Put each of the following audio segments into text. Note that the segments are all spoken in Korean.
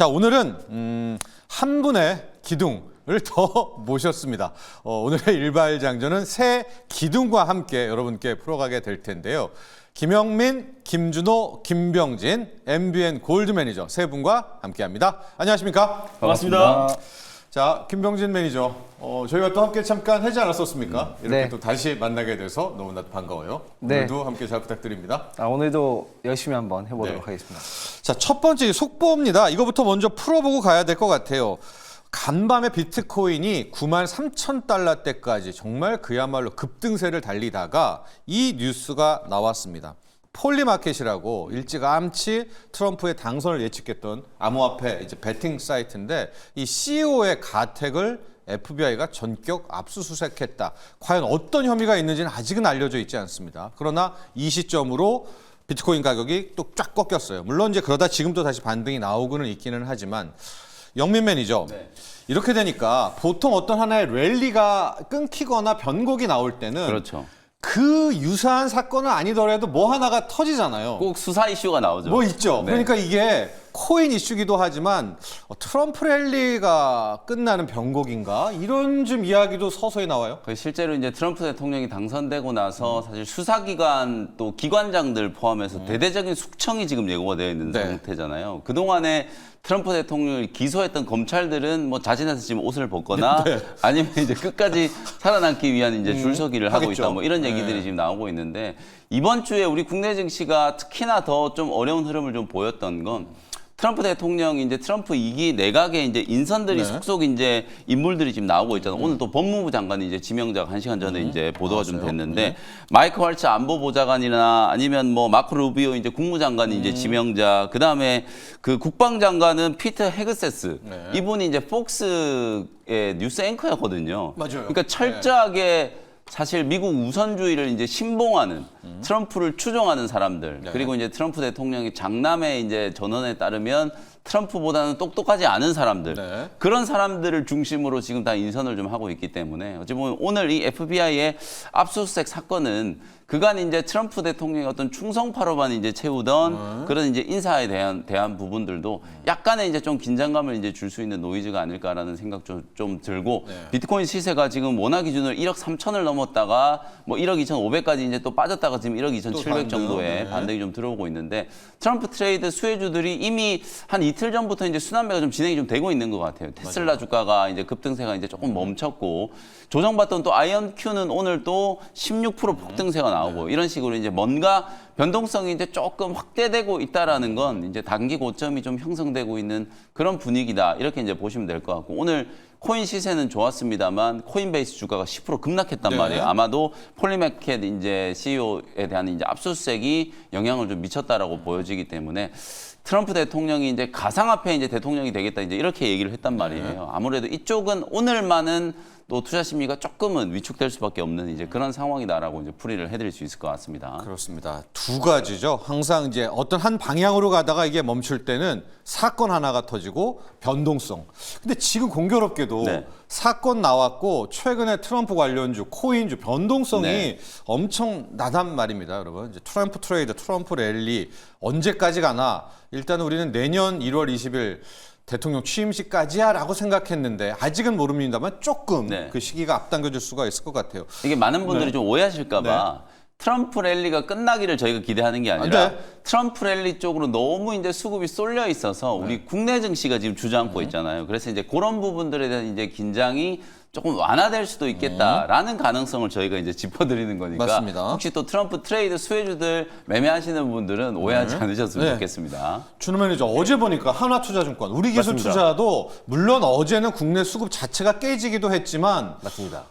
자, 오늘은 한 분의 기둥을 더 모셨습니다. 오늘의 일발장전은 새 기둥과 함께 여러분께 풀어가게 될 텐데요. 김영민, 김준호, 김병진, MBN 골드 매니저 세 분과 함께합니다. 안녕하십니까? 반갑습니다. 자, 김병진 매니저, 저희가 또 함께 잠깐 하지 않았었습니까? 이렇게 네. 또 다시 만나게 돼서 너무나 반가워요. 네. 오늘도 함께 잘 부탁드립니다. 오늘도 열심히 한번 해보도록 네. 하겠습니다. 자, 첫 번째 속보입니다. 이거부터 먼저 풀어보고 가야 될 것 같아요. 간밤에 비트코인이 93,000달러대까지 정말 그야말로 급등세를 달리다가 이 뉴스가 나왔습니다. 폴리마켓이라고 일찌감치 트럼프의 당선을 예측했던 암호화폐 이제 베팅 사이트인데 이 CEO의 가택을 FBI가 전격 압수수색했다. 과연 어떤 혐의가 있는지는 아직은 알려져 있지 않습니다. 그러나 이 시점으로 비트코인 가격이 또 쫙 꺾였어요. 물론 이제 그러다 지금 또 다시 반등이 나오고는 있기는 하지만 영민 매니저, 이렇게 되니까 보통 어떤 하나의 랠리가 끊기거나 변곡이 나올 때는 그렇죠. 그 유사한 사건은 아니더라도 뭐 하나가 터지잖아요. 꼭 수사 이슈가 나오죠. 뭐 있죠. 네. 그러니까 이게 코인 이슈기도 하지만 트럼프 랠리가 끝나는 변곡인가? 이런 좀 이야기도 서서히 나와요. 실제로 이제 트럼프 대통령이 당선되고 나서 사실 수사기관 또 기관장들 포함해서 대대적인 숙청이 지금 예고가 되어 있는 네. 상태잖아요. 그동안에 트럼프 대통령을 기소했던 검찰들은 뭐 자진해서 지금 옷을 벗거나 아니면 이제 끝까지 살아남기 위한 이제 줄서기를 하고 하겠죠. 있다. 뭐 이런 얘기들이 지금 나오고 있는데 이번 주에 우리 국내 증시가 특히나 더 좀 어려운 흐름을 좀 보였던 건 트럼프 대통령이 이제 트럼프 2기 내각의 이제 인선들이 속속 이제 인물들이 지금 나오고 있잖아요. 오늘 또 법무부 장관이 이제 지명자가 1시간 전에 이제 보도가 좀 됐는데 마이크 왈츠 안보보좌관이나 아니면 뭐 마크 루비오 이제 국무장관이 이제 지명자, 그다음에 그 국방장관은 피터 헤그세스. 이분이 이제 폭스의 뉴스 앵커였거든요. 맞아요. 그러니까 철저하게 사실 미국 우선주의를 이제 신봉하는 트럼프를 추종하는 사람들, 그리고 이제 트럼프 대통령의 장남의 이제 전언에 따르면 트럼프보다는 똑똑하지 않은 사람들, 그런 사람들을 중심으로 지금 다 인선을 좀 하고 있기 때문에 어찌 보면 오늘 이 FBI의 압수수색 사건은 그간 이제 트럼프 대통령의 어떤 충성파로만 이제 채우던 그런 이제 인사에 대한 부분들도 약간의 이제 좀 긴장감을 이제 줄 수 있는 노이즈가 아닐까라는 생각 좀 들고, 비트코인 시세가 지금 원화 기준으로 1억 3천을 넘었다가 뭐 1억 2,500까지 이제 또 빠졌다가 지금 1억 2,700 정도의 반등이 좀 들어오고 있는데, 트럼프 트레이드 수혜주들이 이미 한 이틀 전부터 이제 순환매가 좀 진행이 좀 되고 있는 것 같아요. 테슬라 주가가 이제 급등세가 이제 조금 멈췄고, 조정받던 또 아이언큐는 오늘 또 16% 폭등세가 나오고, 이런 식으로 이제 뭔가 변동성이 이제 조금 확대되고 있다라는 건 이제 단기 고점이 좀 형성되고 있는 그런 분위기다, 이렇게 이제 보시면 될 것 같고, 오늘 코인 시세는 좋았습니다만 코인베이스 주가가 10% 급락했단 말이에요. 아마도 폴리마켓 이제 CEO에 대한 이제 압수수색이 영향을 좀 미쳤다라고 보여지기 때문에 트럼프 대통령이 이제 가상화폐 이제 대통령이 되겠다 이제 이렇게 얘기를 했단 말이에요. 아무래도 이쪽은 오늘만은 또 투자 심리가 조금은 위축될 수밖에 없는 이제 그런 상황이다라고 이제 풀이를 해드릴 수 있을 것 같습니다. 그렇습니다. 두 가지죠. 항상 이제 어떤 한 방향으로 가다가 이게 멈출 때는 사건 하나가 터지고 변동성. 근데 지금 공교롭게도 사건 나왔고 최근에 트럼프 관련주, 코인주 변동성이 엄청 나단 말입니다, 여러분. 이제 트럼프 트레이드, 트럼프 랠리 언제까지 가나? 일단 우리는 내년 1월 20일 대통령 취임식까지야 라고 생각했는데 아직은 모릅니다만 조금 그 시기가 앞당겨질 수가 있을 것 같아요. 이게 많은 분들이 좀 오해하실까 봐 트럼프 랠리가 끝나기를 저희가 기대하는 게 아니라 트럼프 랠리 쪽으로 너무 이제 수급이 쏠려 있어서 우리 국내 증시가 지금 주저앉고 있잖아요. 그래서 이제 그런 부분들에 대한 이제 긴장이 조금 완화될 수도 있겠다라는 가능성을 저희가 이제 짚어드리는 거니까, 맞습니다. 혹시 또 트럼프 트레이드 수혜주들 매매하시는 분들은 오해하지 않으셨으면 좋겠습니다. 준호 매니저, 어제 보니까 한화투자증권, 우리기술투자도 물론 어제는 국내 수급 자체가 깨지기도 했지만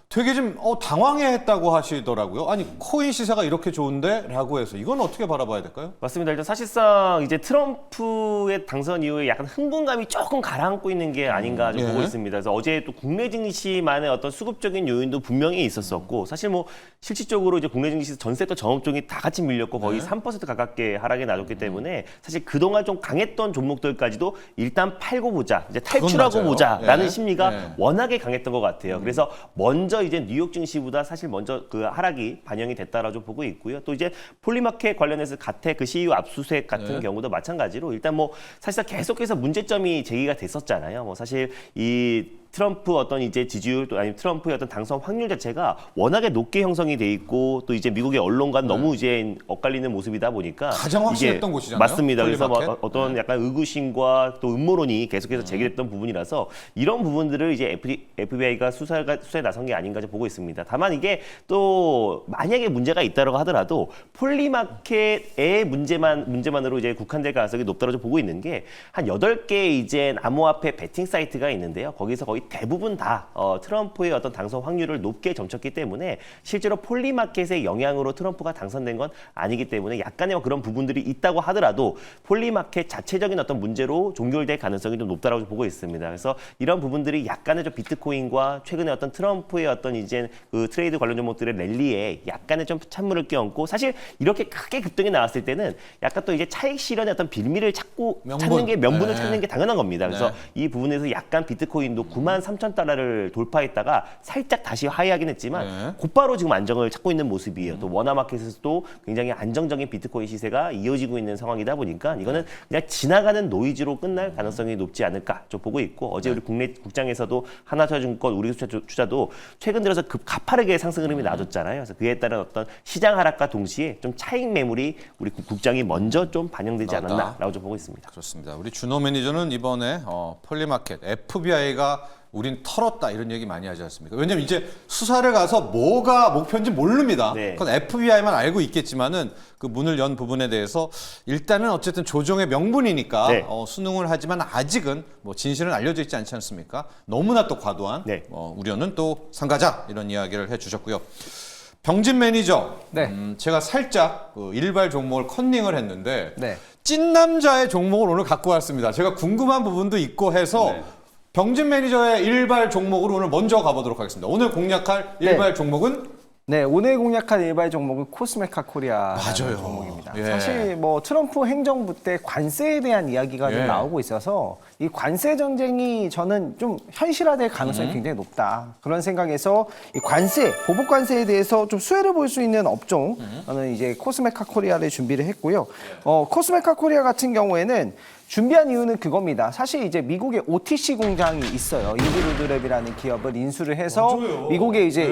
되게 좀 당황해했다고 하시더라고요. 아니 코인 시세가 이렇게 좋은데? 라고 해서 이건 어떻게 바라봐야 될까요? 맞습니다. 일단 사실상 이제 트럼프의 당선 이후에 약간 흥분감이 조금 가라앉고 있는 게 아닌가 좀 보고 있습니다. 그래서 어제 또 국내 증시만 이것만의 어떤 수급적인 요인도 분명히 있었었고 사실 뭐 실질적으로 이제 국내 증시 전 섹터 전업종이 다 같이 밀렸고 거의 3% 가깝게 하락이 나졌기 때문에 사실 그동안 좀 강했던 종목들까지도 일단 팔고 보자, 이제 탈출하고 맞아요. 보자라는 예. 심리가 예. 워낙에 강했던 것 같아요. 그래서 먼저 이제 뉴욕 증시보다 사실 먼저 그 하락이 반영이 됐다라고 좀 보고 있고요. 또 이제 폴리마켓 관련해서 가택 그 CEO 압수수색 같은 경우도 마찬가지로 일단 뭐 사실상 계속해서 문제점이 제기가 됐었잖아요. 뭐 사실 이 트럼프 어떤 이제 지지율 또 아니면 트럼프의 어떤 당선 확률 자체가 워낙에 높게 형성이 돼 있고 또 이제 미국의 언론과 너무 이제 엇갈리는 모습이다 보니까 가장 확실했던 이게 곳이잖아요. 맞습니다. 그래서 뭐 폴리마켓. 어떤 약간 의구심과 또 음모론이 계속해서 제기됐던 부분이라서 이런 부분들을 이제 FBI가 수사에 나선 게 아닌가 좀 보고 있습니다. 다만 이게 또 만약에 문제가 있다고 하더라도 폴리마켓의 문제만으로 이제 국한될 가능성이 높다고 좀 보고 있는 게 한 8개 이제 암호화폐 베팅 사이트가 있는데요. 거기서 거의 대부분 다 트럼프의 어떤 당선 확률을 높게 점쳤기 때문에 실제로 폴리마켓의 영향으로 트럼프가 당선된 건 아니기 때문에 약간의 그런 부분들이 있다고 하더라도 폴리마켓 자체적인 어떤 문제로 종결될 가능성이 좀 높다고 보고 있습니다. 그래서 이런 부분들이 약간의 좀 비트코인과 최근에 어떤 트럼프의 어떤 이제 그 트레이드 관련 종목들의 랠리에 약간의 좀 찬물을 끼얹고 사실 이렇게 크게 급등이 나왔을 때는 약간 또 이제 차익 실현의 어떤 빌미를 찾는 게 명분을 네. 찾는 게 당연한 겁니다. 그래서 네. 이 부분에서 약간 비트코인도 93,000달러를 돌파했다가 살짝 다시 하회하긴 했지만 네. 곧바로 지금 안정을 찾고 있는 모습이에요. 또 워너마켓에서도 굉장히 안정적인 비트코인 시세가 이어지고 있는 상황이다 보니까 이거는 그냥 지나가는 노이즈로 끝날 가능성이 높지 않을까 좀 보고 있고 어제 우리 국내 국장에서도 하나투자증권 우리투자도 최근 들어서 가파르게 상승 흐름이 나왔잖아요. 그래서 그에 따른 어떤 시장 하락과 동시에 좀 차익 매물이 우리 국장이 먼저 좀 반영되지 나왔다. 않았나라고 좀 보고 있습니다. 그렇습니다. 우리 준호 매니저는 이번에 폴리마켓 FBI가 우린 털었다 이런 얘기 많이 하지 않습니까? 왜냐면 이제 수사를 가서 뭐가 목표인지 모릅니다. 네. 그건 FBI만 알고 있겠지만은 그 문을 연 부분에 대해서 일단은 어쨌든 조정의 명분이니까 네. 수능을 하지만 아직은 뭐 진실은 알려져 있지 않지 않습니까? 너무나 또 과도한 네. 우려는 또 삼가자 이런 이야기를 해주셨고요. 병진 매니저, 네. 제가 살짝 그 일발 종목을 컨닝을 했는데 네. 찐 남자의 종목을 오늘 갖고 왔습니다. 제가 궁금한 부분도 있고 해서 네. 병진 매니저의 일발 종목으로 오늘 먼저 가보도록 하겠습니다. 오늘 공략할 네. 일발 종목은 네, 오늘 공략한 일발 종목은 코스메카 코리아 맞아요. 종목입니다. 예. 사실 뭐 트럼프 행정부 때 관세에 대한 이야기가 예. 좀 나오고 있어서 이 관세 전쟁이 저는 좀 현실화될 가능성이 굉장히 높다. 그런 생각에서 이 관세, 보복 관세에 대해서 좀 수혜를 볼 수 있는 업종, 저는 이제 코스메카 코리아를 준비를 했고요. 코스메카 코리아 같은 경우에는 준비한 이유는 그겁니다. 사실 이제 미국에 OTC 공장이 있어요. 인그루드랩이라는 기업을 인수를 해서 미국에 이제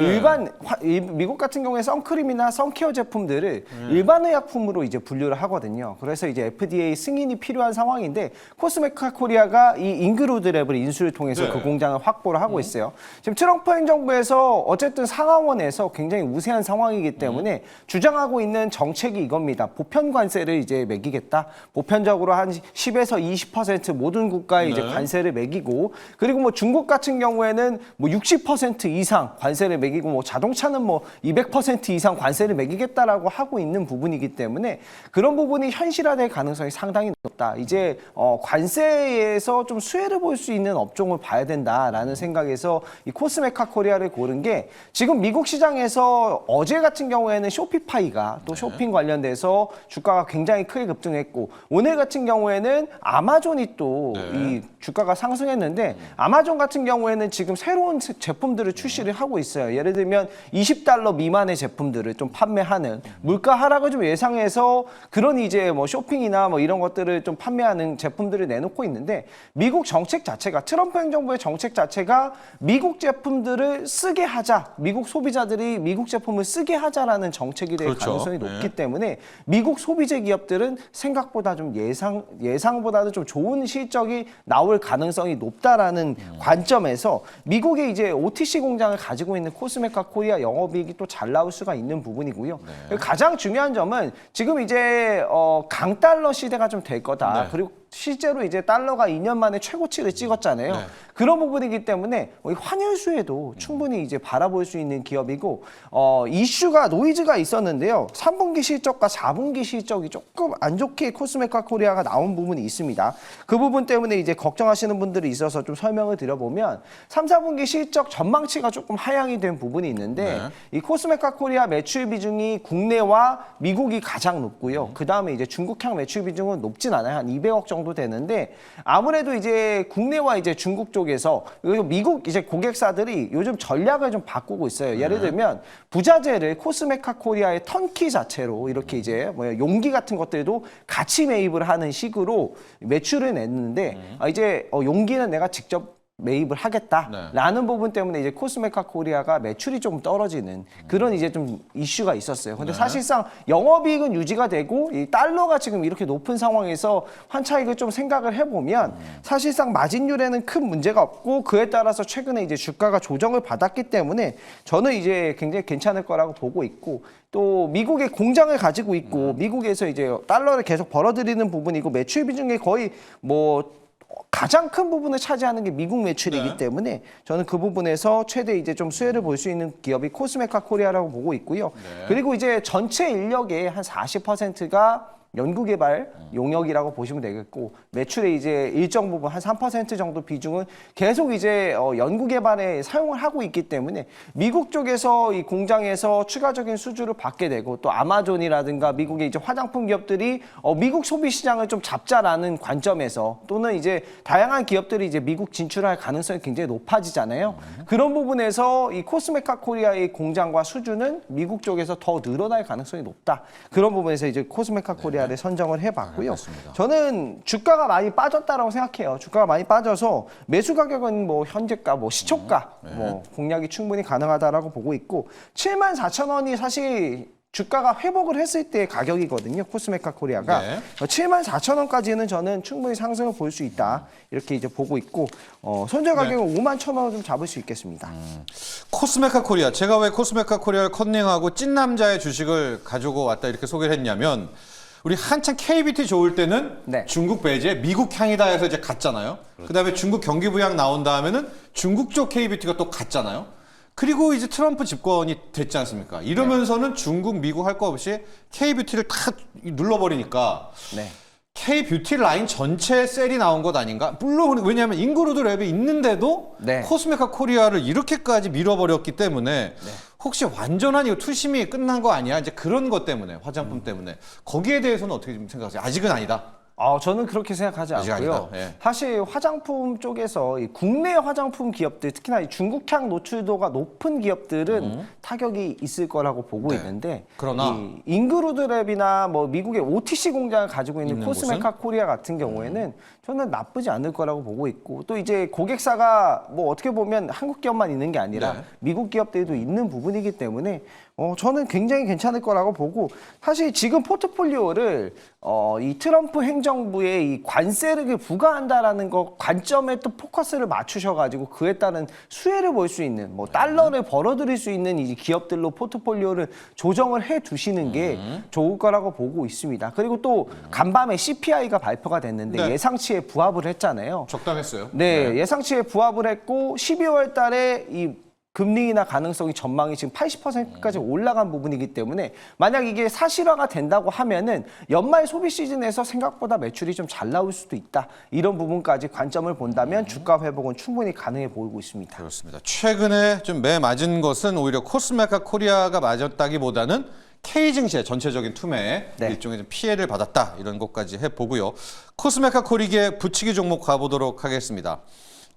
미국 같은 경우에 선크림이나 선케어 제품들을 일반 의약품으로 이제 분류를 하거든요. 그래서 이제 FDA 승인이 필요한 상황인데 코스메카 코리아가 이 인그루드랩을 인수를 통해서 네. 그 공장을 확보를 하고 있어요. 지금 트럼프 행정부에서 어쨌든 상하원에서 굉장히 우세한 상황이기 때문에 주장하고 있는 정책이 이겁니다. 보편 관세를 이제 매기겠다. 보편적으로 한 10에서 20% 모든 국가에 이제 네. 관세를 매기고 그리고 뭐 중국 같은 경우에는 뭐 60% 이상 관세를 매기고 뭐 자동차는 뭐 200% 이상 관세를 매기겠다라고 하고 있는 부분이기 때문에 그런 부분이 현실화될 가능성이 상당히 높다. 이제 관세에서 좀 수혜를 볼 수 있는 업종을 봐야 된다라는 생각에서 이 코스메카 코리아를 고른 게 지금 미국 시장에서 어제 같은 경우에는 쇼피파이가 또 쇼핑 관련돼서 주가가 굉장히 크게 급등했고 오늘 같은 경우에는 아마존이 또 이 주가가 상승했는데 아마존 같은 경우에는 지금 새로운 제품들을 출시를 하고 있어요. 예를 들면 $20 미만의 제품들을 좀 판매하는 물가 하락을 좀 예상해서 그런 이제 뭐 쇼핑이나 뭐 이런 것들을 좀 판매하는 제품들을 내놓고 있는데 미국 정책 자체가 트럼프 행정부의 정책 자체가 미국 제품들을 쓰게 하자, 미국 소비자들이 미국 제품을 쓰게 하자라는 정책이 될 그렇죠. 가능성이 높기 때문에 미국 소비재 기업들은 생각보다 좀 예상보다는 좀 좋은 실적이 나올 가능성이 높다라는 관점에서 미국의 이제 OTC 공장을 가지고 있는 코스메카 코리아 영업이익이 또 잘 나올 수가 있는 부분이고요. 가장 중요한 점은 지금 이제 강달러 시대가 좀 될 거다. 네. 그리고 실제로 이제 달러가 2년 만에 최고치를 찍었잖아요. 네. 그런 부분이기 때문에 이 환율수에도 충분히 이제 바라볼 수 있는 기업이고 이슈가 노이즈가 있었는데요. 3분기 실적과 4분기 실적이 조금 안 좋게 코스메카 코리아가 나온 부분이 있습니다. 그 부분 때문에 이제 걱정하시는 분들이 있어서 좀 설명을 드려보면 3, 4분기 실적 전망치가 조금 하향이 된 부분이 있는데 네. 이 코스메카 코리아 매출 비중이 국내와 미국이 가장 높고요. 그 다음에 이제 중국향 매출 비중은 높진 않아요. 한 200억 정도 되는데 아무래도 이제 국내와 이제 중국 쪽에서 그리고 미국 이제 고객사들이 요즘 전략을 좀 바꾸고 있어요. 예를 들면 부자재를 코스메카 코리아의 턴키 자체로 이렇게 이제 뭐 용기 같은 것들도 같이 매입을 하는 식으로 매출을 냈는데 이제 용기는 내가 직접 매입을 하겠다라는 부분 때문에 이제 코스메카 코리아가 매출이 좀 떨어지는 그런 이제 좀 이슈가 있었어요. 근데 사실상 영업이익은 유지가 되고 이 달러가 지금 이렇게 높은 상황에서 환차익을 좀 생각을 해보면 사실상 마진율에는 큰 문제가 없고 그에 따라서 최근에 이제 주가가 조정을 받았기 때문에 저는 이제 굉장히 괜찮을 거라고 보고 있고 또 미국에 공장을 가지고 있고 미국에서 이제 달러를 계속 벌어들이는 부분이고 매출 비중에 거의 뭐 가장 큰 부분을 차지하는 게 미국 매출이기 때문에 저는 그 부분에서 최대 이제 좀 수혜를 볼 수 있는 기업이 코스메카 코리아라고 보고 있고요. 그리고 이제 전체 인력의 한 40%가 연구개발 용역이라고 보시면 되겠고 매출의 이제 일정 부분 한 3% 정도 비중은 계속 이제 연구개발에 사용을 하고 있기 때문에 미국 쪽에서 이 공장에서 추가적인 수주를 받게 되고 또 아마존이라든가 미국의 이제 화장품 기업들이 미국 소비 시장을 좀 잡자라는 관점에서 또는 이제 다양한 기업들이 이제 미국 진출할 가능성이 굉장히 높아지잖아요. 그런 부분에서 이 코스메카 코리아의 공장과 수주는 미국 쪽에서 더 늘어날 가능성이 높다. 그런 부분에서 이제 코스메카 코리아를 선정을 해봤고요. 저는 주가가 많이 빠졌다라고 생각해요. 주가가 많이 빠져서 매수 가격은 뭐 현재가, 뭐 시초가, 뭐 공략이 충분히 가능하다라고 보고 있고 74,000원이 사실 주가가 회복을 했을 때의 가격이거든요. 코스메카 코리아가. 네. 74,000원까지는 저는 충분히 상승을 볼 수 있다. 이렇게 이제 보고 있고 손절 가격은 51,000원을 좀 잡을 수 있겠습니다. 코스메카 코리아. 제가 왜 코스메카 코리아를 컨닝하고 찐남자의 주식을 가지고 왔다 이렇게 소개를 했냐면 우리 한창 KBT 좋을 때는 네. 중국 배제, 미국 향이다 해서 이제 갔잖아요. 그다음에 중국 경기 부양 나온 다음에는 중국 쪽 KBT가 또 갔잖아요. 그리고 이제 트럼프 집권이 됐지 않습니까? 이러면서는 중국, 미국 할 거 없이 K뷰티를 다 눌러버리니까 네. K뷰티 라인 전체 셀이 나온 것 아닌가? 물론 왜냐하면 인그루드 랩이 있는데도 네. 코스메카 코리아를 이렇게까지 밀어버렸기 때문에 혹시 완전한 이거 투심이 끝난 거 아니야? 이제 그런 것 때문에 화장품 때문에 거기에 대해서는 어떻게 좀 생각하세요? 아직은 아니다. 저는 그렇게 생각하지 아직 않고요. 아니다. 예. 사실 화장품 쪽에서 이 국내 화장품 기업들, 특히나 이 중국향 노출도가 높은 기업들은 타격이 있을 거라고 보고 네. 있는데 그러나 이 인그루드랩이나 뭐 미국의 OTC 공장을 가지고 있는 코스메카 코리아 같은 경우에는 저는 나쁘지 않을 거라고 보고 있고 또 이제 고객사가 뭐 어떻게 보면 한국 기업만 있는 게 아니라 네. 미국 기업들도 있는 부분이기 때문에 저는 굉장히 괜찮을 거라고 보고 사실 지금 포트폴리오를 이 트럼프 행정부의 이 관세를 부과한다라는 거 관점에 또 포커스를 맞추셔가지고 그에 따른 수혜를 볼 수 있는 뭐 달러를 벌어들일 수 있는 이 기업들로 포트폴리오를 조정을 해 두시는 게 좋을 거라고 보고 있습니다. 그리고 또 간밤에 CPI가 발표가 됐는데 네. 예상치에 부합을 했잖아요. 적당했어요. 네, 예상치에 부합을 했고 12월 달에 이 금리 인하 가능성이 전망이 지금 80%까지 올라간 부분이기 때문에 만약 이게 사실화가 된다고 하면은 연말 소비 시즌에서 생각보다 매출이 좀 잘 나올 수도 있다. 이런 부분까지 관점을 본다면 주가 회복은 충분히 가능해 보이고 있습니다. 그렇습니다. 최근에 좀 매 맞은 것은 오히려 코스메카 코리아가 맞았다기보다는 K 증시의 전체적인 투매에 네. 일종의 좀 피해를 받았다 이런 것까지 해보고요. 코스메카 코리아의 부치기 종목 가보도록 하겠습니다.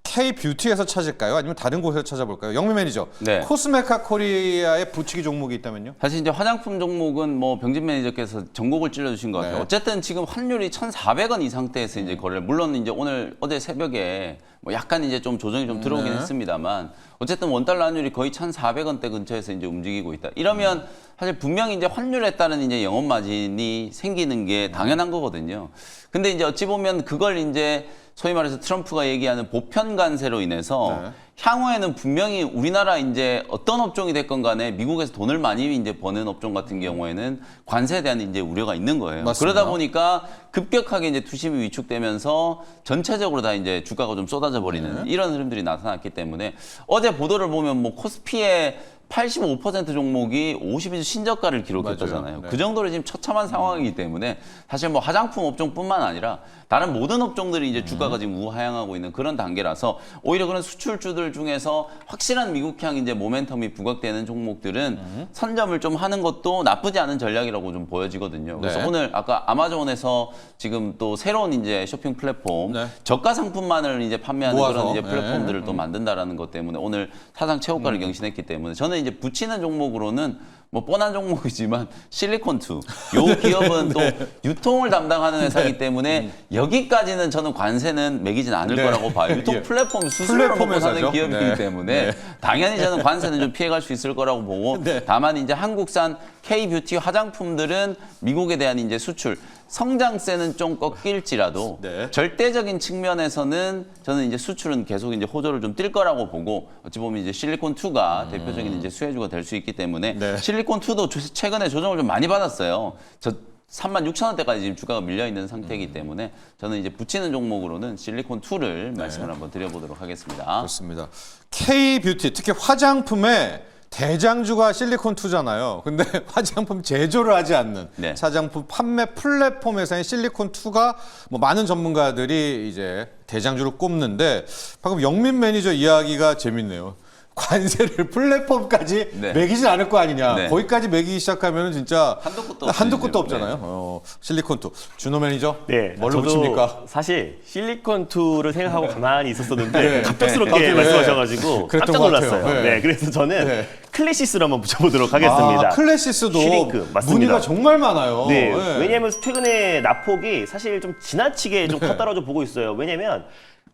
K뷰티에서 찾을까요? 아니면 다른 곳에서 찾아볼까요? 영미 매니저, 네. 코스메카 코리아의 부치기 종목이 있다면요? 사실 이제 화장품 종목은 뭐 병진 매니저께서 전곡을 찔러주신 것 같아요. 네. 어쨌든 지금 환율이 1,400원 이 상태에서 이제 거래를 물론 이제 어제 새벽에 뭐 약간 이제 좀 조정이 좀 들어오긴 했습니다만 어쨌든 원달러 환율이 거의 1,400원대 근처에서 이제 움직이고 있다. 이러면 사실 분명히 이제 환율에 따른 이제 영업 마진이 생기는 게 당연한 거거든요. 근데 이제 어찌 보면 그걸 이제 소위 말해서 트럼프가 얘기하는 보편 관세로 인해서 네. 향후에는 분명히 우리나라 이제 어떤 업종이 됐건 간에 미국에서 돈을 많이 이제 버는 업종 같은 경우에는 관세에 대한 이제 우려가 있는 거예요. 맞습니다. 그러다 보니까 급격하게 이제 투심이 위축되면서 전체적으로 다 이제 주가가 좀 쏟아져 버리는 이런 흐름들이 나타났기 때문에 어제 보도를 보면 뭐 코스피의 85% 종목이 50일 신저가를 기록했다잖아요. 맞아요. 네. 그 정도로 지금 처참한 상황이기 때문에 사실 뭐 화장품 업종뿐만 아니라 다른 모든 업종들이 이제 주가가 지금 우하향하고 있는 그런 단계라서 오히려 그런 수출주들 중에서 확실한 미국향 이제 모멘텀이 부각되는 종목들은 선점을 좀 하는 것도 나쁘지 않은 전략이라고 좀 보여지거든요. 그래서 네. 오늘 아까 아마존에서 지금 또 새로운 이제 쇼핑 플랫폼 네. 저가 상품만을 이제 판매하는 모아서. 그런 이제 네. 플랫폼들을 또 만든다라는 것 때문에 오늘 사상 최고가를 경신했기 때문에 저는 이제 붙이는 종목으로는 뭐 뻔한 종목이지만 실리콘2 요 기업은 또 유통을 담당하는 회사이기 때문에 여기까지는 저는 관세는 매기진 않을 네. 거라고 봐요. 유통 예. 플랫폼 수수료를 플랫폼 먹고 사는 회사죠. 기업이기 네. 때문에 네. 당연히 저는 관세는 좀 피해갈 수 있을 거라고 보고 네. 다만 이제 한국산 K-뷰티 화장품들은 미국에 대한 이제 수출 성장세는 좀 꺾일지라도 네. 절대적인 측면에서는 저는 이제 수출은 계속 이제 호조를 좀 뛸 거라고 보고 어찌 보면 이제 실리콘2가 대표적인 이제 수혜주가 될 수 있기 때문에 네. 실리콘2도 최근에 조정을 좀 많이 받았어요. 저 36,000원대까지 지금 주가가 밀려 있는 상태이기 때문에 저는 이제 붙이는 종목으로는 실리콘2를 말씀을 한번 드려보도록 하겠습니다. 그렇습니다. K-뷰티 특히 화장품에 대장주가 실리콘2잖아요. 근데 화장품 제조를 하지 않는 네. 화장품 판매 플랫폼 회사인 실리콘2가 뭐 많은 전문가들이 이제 대장주를 꼽는데 방금 영민 매니저 이야기가 재밌네요. 관세를 플랫폼까지 네. 매기진 않을 거 아니냐. 네. 거기까지 매기기 시작하면 진짜 한도 끝도 없잖아요. 실리콘2 준호 매니저 네, 뭘로 저도 붙입니까? 사실 실리콘2를 생각하고 가만히 있었었는데 네. 갑작스럽게 갑자기, 말씀하셔가지고 그랬던 깜짝 것 같아요. 놀랐어요. 네. 네, 그래서 저는 네. 클래시스를 한번 붙여보도록 하겠습니다. 클래시스도 슈링크, 맞습니다. 문의가 정말 많아요. 네, 네. 왜냐하면 최근에 낙폭이 사실 좀 지나치게 좀 컸다고 좀 보고 있어요. 왜냐하면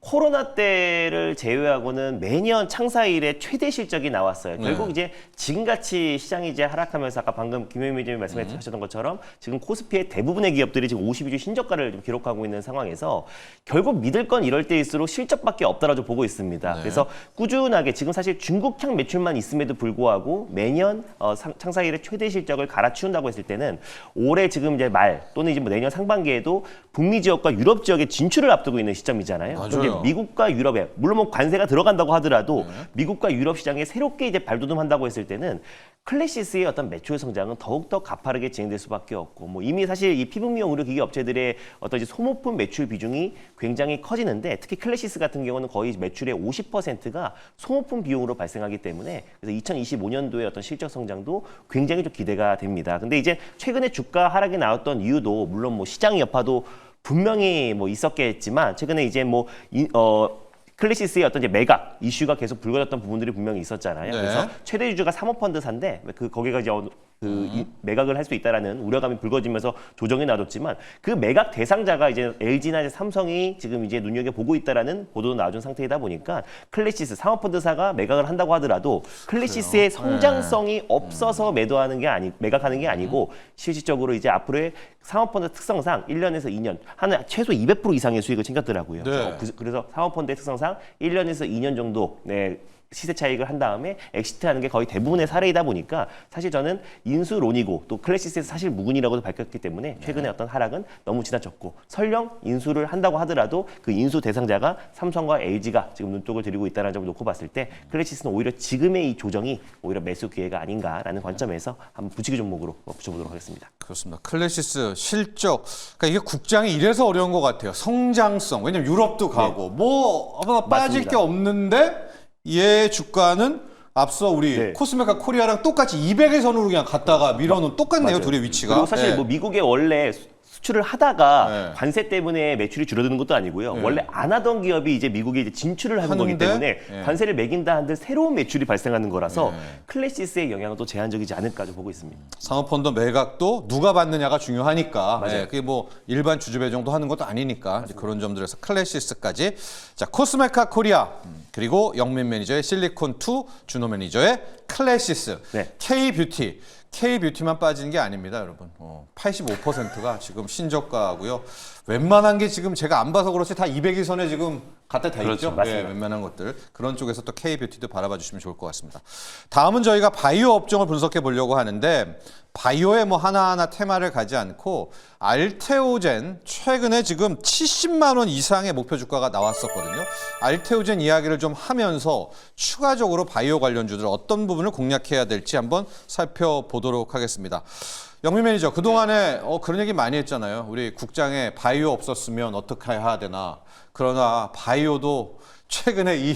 코로나 때를 제외하고는 매년 창사일에 최대 실적이 나왔어요. 결국 이제 지금같이 시장이 이제 하락하면서 아까 방금 김현민 위원님이 말씀하셨던 것처럼 지금 코스피의 대부분의 기업들이 지금 52주 신저가를 좀 기록하고 있는 상황에서 결국 믿을 건 이럴 때일수록 실적밖에 없다라고 보고 있습니다. 그래서 꾸준하게 지금 사실 중국향 매출만 있음에도 불구하고 매년 창사일의 최대 실적을 갈아치운다고 했을 때는 올해 지금 이제 말 또는 이제 뭐 내년 상반기에도 북미 지역과 유럽 지역에 진출을 앞두고 있는 시점이잖아요. 맞아요. 그런데 미국과 유럽에 물론 뭐 관세가 들어간다고 하더라도 미국과 유럽 시장에 새롭게 이제 발돋움한다고 했을 때는 클래시스의 어떤 매출 성장은 더욱더 가파르게 진행될 수밖에 없고 뭐 이미 사실 이 피부미용 의료기기 업체들의 어떤 이제 소모품 매출 비중이 굉장히 커지는데 특히 클래시스 같은 경우는 거의 매출의 50%가 소모품 비용으로 발생하기 때문에 그래서 2025년도의 어떤 실적 성장도 굉장히 좀 기대가 됩니다. 근데 이제 최근에 주가 하락이 나왔던 이유도 물론 뭐 시장 여파도 분명히 뭐 있었겠지만 최근에 이제 클래시스의 어떤 이제 매각 이슈가 계속 불거졌던 부분들이 분명히 있었잖아요. 네. 그래서 최대 주주가 사모펀드사인데 거기가 이제 매각을 할 수 있다라는 우려감이 불거지면서 조정이 나뒀지만 그 매각 대상자가 이제 LG나 이제 삼성이 지금 이제 눈여겨 보고 있다라는 보도도 나와준 상태이다 보니까 클래시스 사모펀드사가 매각을 한다고 하더라도 클래시스의 성장성이 없어서 매각하는 게 아니고 실질적으로 이제 앞으로의 사모펀드 특성상 1년에서 2년 한 최소 200% 이상의 수익을 챙겼더라고요. 네. 그래서 사모펀드의 특성상 1년에서 2년 정도 시세 차익을 한 다음에 엑시트하는 게 거의 대부분의 사례이다 보니까 사실 저는 인수론이고 또 클래시스에서 사실 무근이라고도 밝혔기 때문에 최근에 어떤 하락은 너무 지나쳤고 설령 인수를 한다고 하더라도 그 인수 대상자가 삼성과 LG가 지금 눈독을 들이고 있다는 점을 놓고 봤을 때 클래시스는 오히려 지금의 이 조정이 오히려 매수 기회가 아닌가라는 관점에서 한번 부치기 종목으로 붙여보도록 하겠습니다. 그렇습니다. 클래시스 실적, 그러니까 이게 국장이 이래서 어려운 것 같아요. 성장성, 왜냐면 유럽도 가고 뭐 빠질 맞습니다. 게 없는데 얘 주가는 앞서 우리 네. 코스메카 코리아랑 똑같이 200의 선으로 그냥 갔다가 밀어놓은 똑같네요. 맞아요. 둘의 위치가. 그리고 사실 네. 뭐 미국에 원래 수출을 하다가 네. 관세 때문에 매출이 줄어드는 것도 아니고요. 원래 안 하던 기업이 이제 미국에 이제 진출을 하는 거기 하는데, 때문에 네. 관세를 매긴다 한들 새로운 매출이 발생하는 거라서 클래시스의 영향은 또 제한적이지 않을까 좀 보고 있습니다. 상업펀드 매각도 누가 받느냐가 중요하니까. 네, 그게 뭐 일반 주주 배정도 하는 것도 아니니까 이제 그런 점들에서 클래시스까지. 자, 코스메카 코리아 그리고 영민 매니저의 실리콘2, 준호 매니저의 클래시스, 네. K-뷰티. K뷰티만 빠지는 게 아닙니다, 여러분. 85%가 지금 신저가고요. 웬만한 게 지금 제가 안 봐서 그렇지 다 200일선에 지금 갖다 다 그렇죠. 있죠. 맞습니다. 네, 웬만한 것들. 그런 쪽에서 또 K뷰티도 바라봐 주시면 좋을 것 같습니다. 다음은 저희가 바이오 업종을 분석해 보려고 하는데 바이오에 뭐 하나하나 테마를 가지 않고 알테오젠 최근에 지금 70만 원 이상의 목표 주가가 나왔었거든요. 알테오젠 이야기를 좀 하면서 추가적으로 바이오 관련주들 어떤 부분을 공략해야 될지 한번 살펴보도록 하겠습니다. 영민 매니저, 그동안에 그런 얘기 많이 했잖아요. 우리 국장에 바이오 없었으면 어떻게 해야 되나. 그러나 바이오도 최근에 이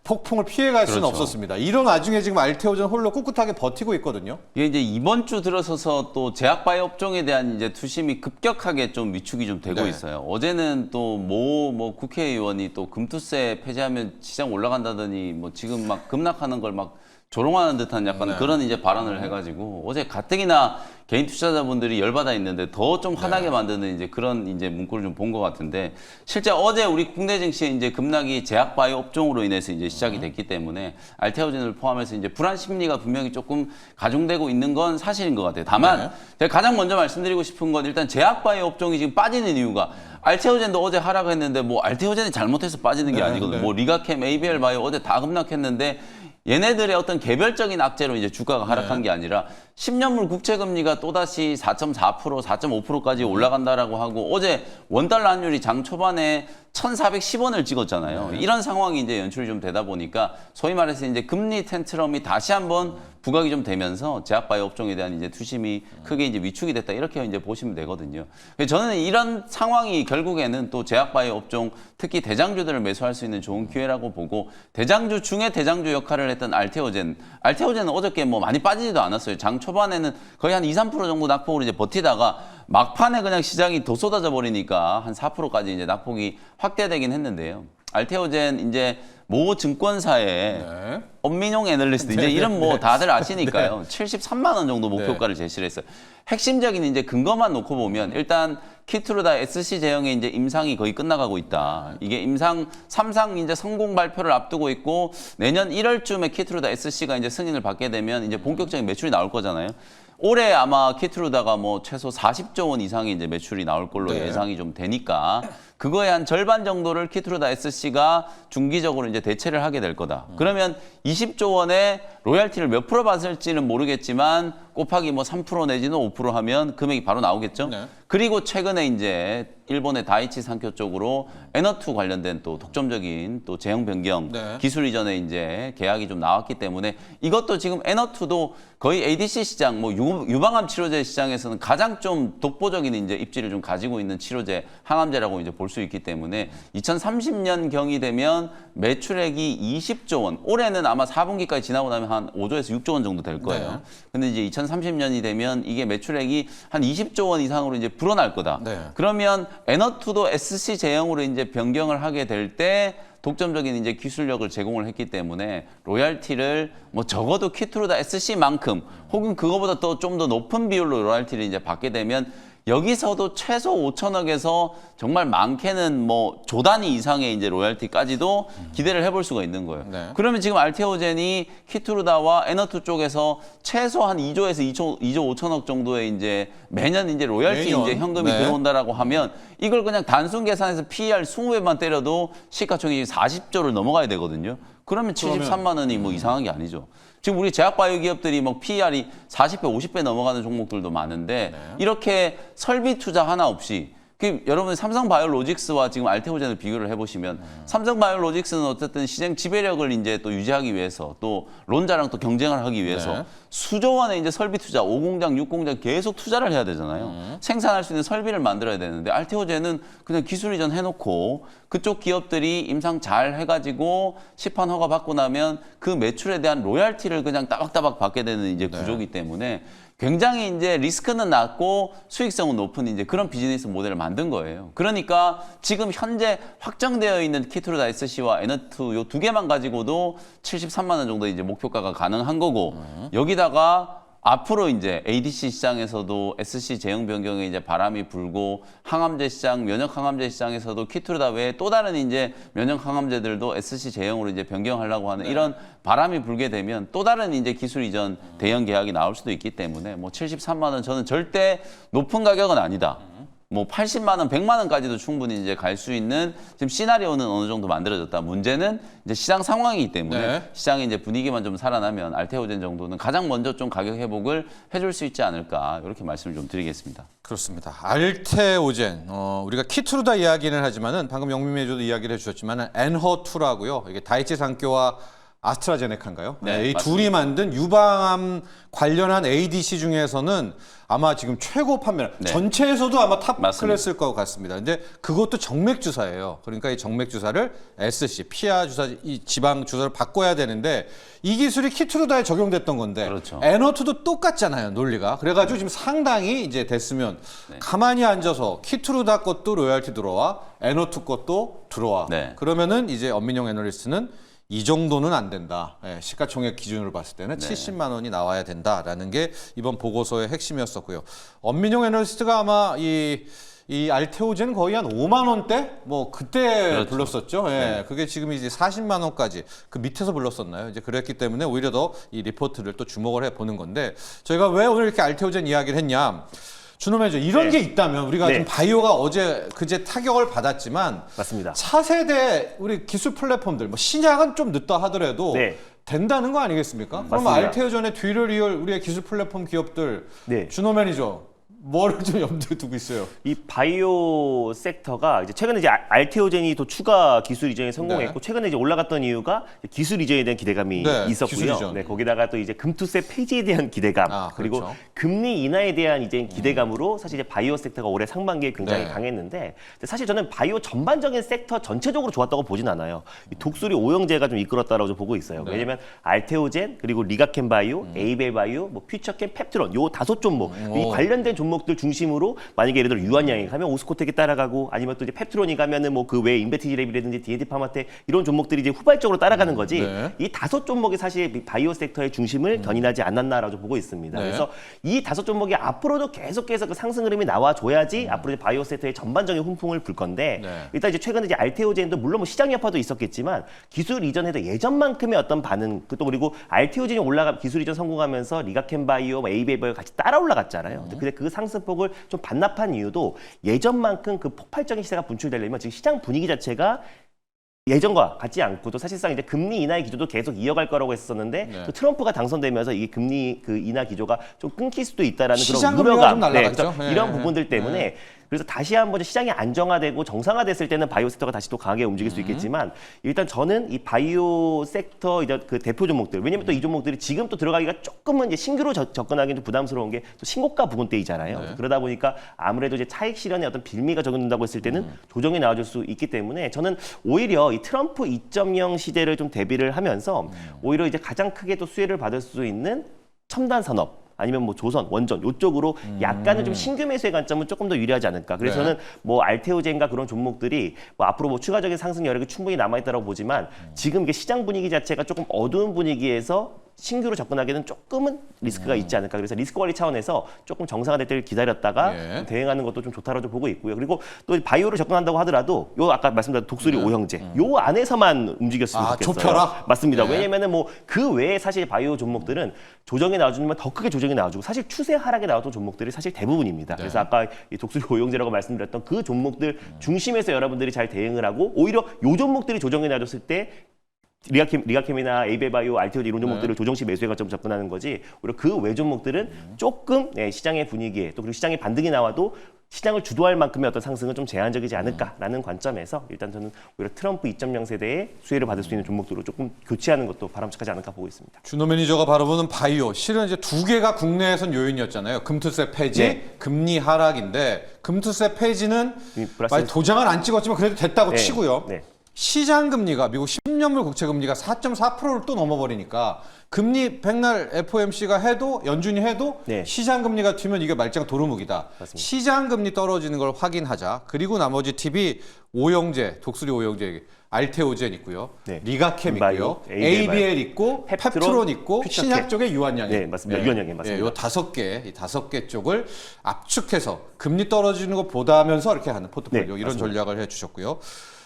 폭풍을 피해갈 수는 그렇죠. 없었습니다. 이런 와중에 지금 알테오젠 홀로 꿋꿋하게 버티고 있거든요. 이게 이제 이번 주 들어서서 또 제약바이오 업종에 대한 이제 투심이 급격하게 좀 위축이 좀 되고 네. 있어요. 어제는 또 뭐 국회의원이 또 금투세 폐지하면 시장 올라간다더니 뭐 지금 막 급락하는 걸 막 조롱하는 듯한 약간 네. 그런 이제 발언을 해가지고 어제 가뜩이나 개인 투자자분들이 열받아 있는데 더 좀 화나게 만드는 이제 그런 이제 문구를 좀 본 것 같은데 실제 어제 우리 국내 증시에 이제 급락이 제약바이오 업종으로 인해서 이제 시작이 됐기 때문에 알테오젠을 포함해서 이제 불안 심리가 분명히 조금 가중되고 있는 건 사실인 것 같아요. 다만 네. 제가 가장 먼저 말씀드리고 싶은 건 일단 제약바이오 업종이 지금 빠지는 이유가 알테오젠도 어제 하락했는데 뭐 알테오젠이 잘못해서 빠지는 게 네, 아니거든요. 네. 뭐 리가캠, ABL 바이오 어제 다 급락했는데 얘네들의 어떤 개별적인 악재로 이제 주가가 하락한 게 아니라 10년물 국채금리가 또다시 4.4%, 4.5%까지 올라간다라고 하고 어제 원달러 환율이 장 초반에 1,410원을 찍었잖아요. 이런 상황이 이제 연출이 좀 되다 보니까 소위 말해서 이제 금리 텐트럼이 다시 한번 부각이 좀 되면서 제약바이오 업종에 대한 이제 투심이 크게 이제 위축이 됐다 이렇게 이제 보시면 되거든요. 그래서 저는 이런 상황이 결국에는 또 제약바이오 업종 특히 대장주들을 매수할 수 있는 좋은 기회라고 보고 대장주 중에 대장주 역할을 했던 알테오젠은 어저께 뭐 많이 빠지지도 않았어요. 장 초반에는 거의 한 2, 3% 정도 낙폭으로 이제 버티다가 막판에 그냥 시장이 더 쏟아져 버리니까 한 4%까지 이제 낙폭이 확대되긴 했는데요. 알테오젠 이제 모 증권사의 네. 엄민용 애널리스트 이제 이름 뭐 다들 아시니까요. 73만 원 정도 목표가를 네. 제시를 했어요. 핵심적인 이제 근거만 놓고 보면 일단 키트루다 SC 제형의 이제 임상이 거의 끝나가고 있다. 이게 임상 3상 이제 성공 발표를 앞두고 있고 내년 1월쯤에 키트루다 SC가 이제 승인을 받게 되면 이제 본격적인 매출이 나올 거잖아요. 올해 아마 키트루다가 뭐 최소 40조 원 이상의 이제 매출이 나올 걸로 네. 예상이 좀 되니까 그거의 한 절반 정도를 키트루다 SC가 중기적으로 이제 대체를 하게 될 거다. 그러면 20조 원의 로얄티를 몇 프로 받을지는 모르겠지만 곱하기 뭐 3% 내지는 5% 하면 금액이 바로 나오겠죠. 네. 그리고 최근에 이제 일본의 다이치 산쿄 쪽으로 에너2 관련된 또 독점적인 또 제형 변경 네. 기술 이전에 이제 계약이 좀 나왔기 때문에 이것도 지금 에너2도 거의 ADC 시장 뭐 유방암 치료제 시장에서는 가장 좀 독보적인 이제 입지를 좀 가지고 있는 치료제 항암제라고 이제 볼 수 있기 때문에 2030년 경이 되면 매출액이 20조 원 올해는 아마 4분기까지 지나고 나면 한 5조에서 6조 원 정도 될 거예요. 네. 근데 이제 2030년이 되면 이게 매출액이 한 20조 원 이상으로 이제 불어날 거다. 네. 그러면 에너2도 SC 제형으로 이제 변경을 하게 될 때 독점적인 이제 기술력을 제공을 했기 때문에 로얄티를 뭐 적어도 키트루다 SC만큼 혹은 그거보다 또 좀 더 높은 비율로 로얄티를 이제 받게 되면 여기서도 최소 5천억에서 정말 많게는 뭐 조 단위 이상의 이제 로얄티까지도 기대를 해볼 수가 있는 거예요. 네. 그러면 지금 알테오젠이 키트루다와 에너2 쪽에서 최소 한 2조에서 2조 5천억 정도의 이제 매년 이제 로얄티 매년. 이제 현금이 네. 들어온다라고 하면 이걸 그냥 단순 계산해서 PER 20배만 때려도 시가총액이 40조를 넘어가야 되거든요. 그러면 73만 원이 뭐 이상한 게 아니죠. 지금 우리 제약바이오 기업들이 뭐 PER이 40배, 50배 넘어가는 종목들도 많은데 이렇게 설비 투자 하나 없이 여러분 삼성바이오로직스와 지금 알테오젠을 비교를 해보시면 삼성바이오로직스는 어쨌든 시장 지배력을 이제 또 유지하기 위해서 또 론자랑 또 경쟁을 하기 위해서 네. 수조 원의 이제 설비 투자, 5공장, 6공장 계속 투자를 해야 되잖아요. 생산할 수 있는 설비를 만들어야 되는데 알테오젠은 그냥 기술 이전 해놓고 그쪽 기업들이 임상 잘 해가지고 시판 허가 받고 나면 그 매출에 대한 로얄티를 그냥 따박따박 받게 되는 이제 구조기 때문에 굉장히 이제 리스크는 낮고 수익성은 높은 이제 그런 비즈니스 모델을 만든 거예요. 그러니까 지금 현재 확정되어 있는 키트루다 SC와 에너2 요 두 개만 가지고도 73만 원 정도 이제 목표가가 가능한 거고 여기다가 앞으로 이제 ADC 시장에서도 SC 제형 변경에 이제 바람이 불고 항암제 시장, 면역 항암제 시장에서도 키투르다 외에 또 다른 이제 면역 항암제들도 SC 제형으로 이제 변경하려고 하는 이런 바람이 불게 되면 또 다른 이제 기술 이전 대형 계약이 나올 수도 있기 때문에 뭐 73만 원 저는 절대 높은 가격은 아니다. 뭐 80만 원, 100만 원까지도 충분히 이제 갈 수 있는 지금 시나리오는 어느 정도 만들어졌다. 문제는 이제 시장 상황이기 때문에 네. 시장의 이제 분위기만 좀 살아나면 알테오젠 정도는 가장 먼저 좀 가격 회복을 해줄 수 있지 않을까 이렇게 말씀을 좀 드리겠습니다. 그렇습니다. 알테오젠, 우리가 키투르다 이야기는 하지만은 방금 영민매주도 이야기를 해주셨지만은 엔허2라고요. 이게 다이치 산교와 아스트라제네카인가요? 네, 이 맞습니다. 둘이 만든 유방암 관련한 ADC 중에서는 아마 지금 최고 판매, 네. 전체에서도 아마 탑 맞습니다. 클래스일 것 같습니다. 근데 그것도 정맥 주사예요. 그러니까 이 정맥 주사를 SC, 피하 주사, 이 지방 주사를 바꿔야 되는데 이 기술이 키투르다에 적용됐던 건데 그렇죠. 엔허2도 똑같잖아요, 논리가. 그래가지고 지금 상당히 이제 됐으면 가만히 앉아서 키투르다 것도 로열티 들어와, 엔허2 것도 들어와. 네. 그러면은 이제 엄민용 애널리스트는 이 정도는 안 된다. 예, 시가총액 기준으로 봤을 때는 70만 원이 나와야 된다라는 게 이번 보고서의 핵심이었었고요. 엄민용 애널리스트가 아마 이 알테오젠 거의 한 5만 원대? 뭐 그때 그렇죠. 불렀었죠. 예, 그게 지금 이제 40만 원까지 그 밑에서 불렀었나요? 이제 그랬기 때문에 오히려 더 이 리포트를 또 주목을 해 보는 건데 저희가 왜 오늘 이렇게 알테오젠 이야기를 했냐? 준호 매니저 이런 네. 게 있다면 우리가 네. 지금 바이오가 그제 타격을 받았지만 맞습니다. 차세대 우리 기술 플랫폼들 뭐 신약은 좀 늦다 하더라도 네. 된다는 거 아니겠습니까? 그러면 맞습니다. 알테오전의 뒤를 이을 우리의 기술 플랫폼 기업들 네. 준호 매니저 뭐를 좀 염두에 두고 있어요? 이 바이오 섹터가 이제 최근에 이제 알테오젠이 또 추가 기술 이전에 성공했고 최근에 이제 올라갔던 이유가 기술 이전에 대한 기대감이 네, 기술 있었고요. 이전. 네, 거기다가 또 이제 금투세 폐지에 대한 기대감 그리고 그렇죠. 금리 인하에 대한 이제 기대감으로 사실 이제 바이오 섹터가 올해 상반기에 굉장히 네. 강했는데 근데 사실 저는 바이오 전반적인 섹터 전체적으로 좋았다고 보진 않아요. 이 독수리 오영제가 좀 이끌었다라고 좀 보고 있어요. 네. 왜냐면 알테오젠 그리고 리가켄 바이오, 에이벨 바이오, 뭐 퓨처캠, 펩트론 요 5종목 이 관련된 종목들 중심으로 만약에 예를 들어 유한양이 가면 오스코텍이 따라가고 아니면 또 이제 펩트론이 가면은 뭐 그 외에 인베티지랩이라든지 DNT 파마텍 이런 종목들이 이제 후발적으로 따라가는 거지 네. 이 5종목이 사실 이 바이오 섹터의 중심을 견인하지 않았나라고 보고 있습니다. 네. 그래서 이 5종목이 앞으로도 계속해서 그 상승 흐름이 나와줘야지 앞으로 이제 바이오 섹터의 전반적인 훈풍을 불 건데 네. 일단 이제 최근에 이제 알테오젠도 물론 뭐 시장 여파도 있었겠지만 기술 이전에도 예전만큼의 어떤 반응 또 그리고 알테오젠이 기술 이전 성공하면서 리가켄 바이오, 에이벨 바이오 같이 따라 올라갔잖아요. 근데 그 상승폭을 좀 반납한 이유도 예전만큼 그 폭발적인 시세가 분출되려면 지금 시장 분위기 자체가 예전과 같지 않고도 사실상 이제 금리 인하의 기조도 계속 이어갈 거라고 했었는데 네. 또 트럼프가 당선되면서 이게 금리 그 인하 기조가 좀 끊길 수도 있다라는 시장 그런 금리가 우려감, 좀 날아갔죠. 그래서 네. 이런 부분들 때문에 그래서 다시 한번 시장이 안정화되고 정상화됐을 때는 바이오 섹터가 다시 또 강하게 움직일 수 있겠지만 일단 저는 이 바이오 섹터 이제 그 대표 종목들 왜냐면 또 이 종목들이 지금 또 들어가기가 조금은 이제 신규로 접근하기는 좀 부담스러운 게 또 신고가 부분대이잖아요. 네. 그러다 보니까 아무래도 이제 차익 실현에 어떤 빌미가 적용된다고 했을 때는 조정이 나와줄 수 있기 때문에 저는 오히려 이 트럼프 2.0 시대를 좀 대비를 하면서 오히려 이제 가장 크게 또 수혜를 받을 수 있는 첨단 산업 아니면 뭐 조선, 원전 이쪽으로 약간은 좀 신규 매수의 관점은 조금 더 유리하지 않을까. 그래서 네. 저는 뭐 알테오젠과 그런 종목들이 뭐 앞으로 뭐 추가적인 상승 여력이 충분히 남아있다고 보지만 지금 이게 시장 분위기 자체가 조금 어두운 분위기에서 신규로 접근하기에는 조금은 리스크가 있지 않을까. 그래서 리스크 관리 차원에서 조금 정상화될 때를 기다렸다가 예. 좀 대응하는 것도 좀 좋다고 좀 보고 있고요. 그리고 또 바이오를 접근한다고 하더라도 요 아까 말씀드린 독수리 오형제 요 안에서만 움직였으면 좋겠어요. 좁혀라? 맞습니다. 네. 왜냐면은 뭐 그 외에 사실 바이오 종목들은 조정이 나와주면 더 크게 조정이 나와주고 사실 추세 하락에 나왔던 종목들이 사실 대부분입니다. 그래서 아까 이 독수리 오형제라고 말씀드렸던 그 종목들 중심에서 여러분들이 잘 대응을 하고 오히려 요 종목들이 조정이 나와줬을 때 리가캠이나 에이벨바이오, 알테오젠 이런 종목들을 조정시 매수에 관점 접근하는 거지 오히려 그 외 종목들은 조금 시장의 분위기에 또 그리고 시장의 반등이 나와도 시장을 주도할 만큼의 어떤 상승은 좀 제한적이지 않을까라는 관점에서 일단 저는 오히려 트럼프 2.0 세대의 수혜를 받을 수 있는 종목들로 조금 교체하는 것도 바람직하지 않을까 보고 있습니다. 준호 매니저가 바라보는 바이오 실은 이제 두 개가 국내에선 요인이었잖아요. 금투세 폐지, 네. 금리 하락인데 금투세 폐지는 플러스- 만약 도장을 안 찍었지만 그래도 됐다고 네. 치고요. 네. 시장 금리가 미국 10년물 국채 금리가 4.4%를 또 넘어버리니까 금리 백날 FOMC가 해도 연준이 해도 네. 시장 금리가 튀면 이게 말짱 도루묵이다. 맞습니다. 시장 금리 떨어지는 걸 확인하자. 그리고 나머지 팁이 오영재, 독수리 오영재. 알테오젠 있고요. 네. 리가캠 바이오, 있고요. ABL 있고 펩트론 있고 퓨처케. 신약 쪽에 유한양행. 네, 맞습니다. 유한양행 맞습니다. 요 5개, 이 5개 쪽을 압축해서 금리 떨어지는 거 보다면서 이렇게 하는 포트폴리오 네, 이런 맞습니다. 전략을 해 주셨고요.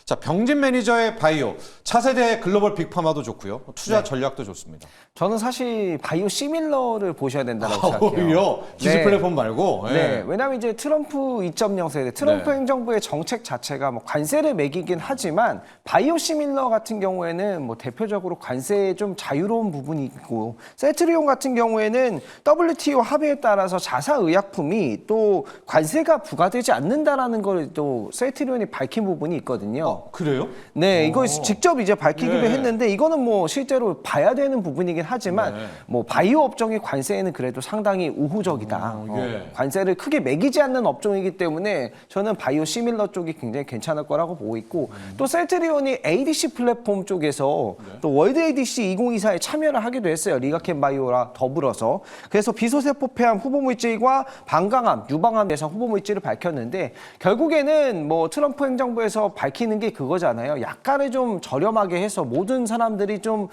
자, 병진 매니저의 바이오, 차세대 글로벌 빅파마도 좋고요. 투자 전략도 좋습니다. 저는 사실 바이오 시밀러를 보셔야 된다고 생각해요. 오히려 기술 네. 플랫폼 말고. 네, 왜냐하면 이제 트럼프 2.0 세대, 트럼프 네. 행정부의 정책 자체가 뭐 관세를 매기긴 하지만 바이오 시밀러 같은 경우에는 뭐 대표적으로 관세에 좀 자유로운 부분이 있고 셀트리온 같은 경우에는 WTO 합의에 따라서 자사 의약품이 또 관세가 부과되지 않는다라는 걸 또 셀트리온이 밝힌 부분이 있거든요. 그래요? 네, 이거 직접 이제 밝히기도 네. 했는데 이거는 뭐 실제로 봐야 되는 부분이긴 하지만 네. 뭐 바이오 업종의 관세에는 그래도 상당히 우호적이다. 예. 관세를 크게 매기지 않는 업종이기 때문에 저는 바이오 시밀러 쪽이 굉장히 괜찮을 거라고 보고 있고 또 셀트리온이 ADC 플랫폼 쪽에서 또 월드 ADC 2024에 참여를 하기도 했어요. 리가캠 바이오랑 더불어서. 그래서 비소세포 폐암 후보 물질과 방광암, 유방암 예상 후보 물질을 밝혔는데 결국에는 뭐 트럼프 행정부에서 밝히는 게 그거잖아요. 약간을 좀 저렴하게 해서 모든 사람들이 좀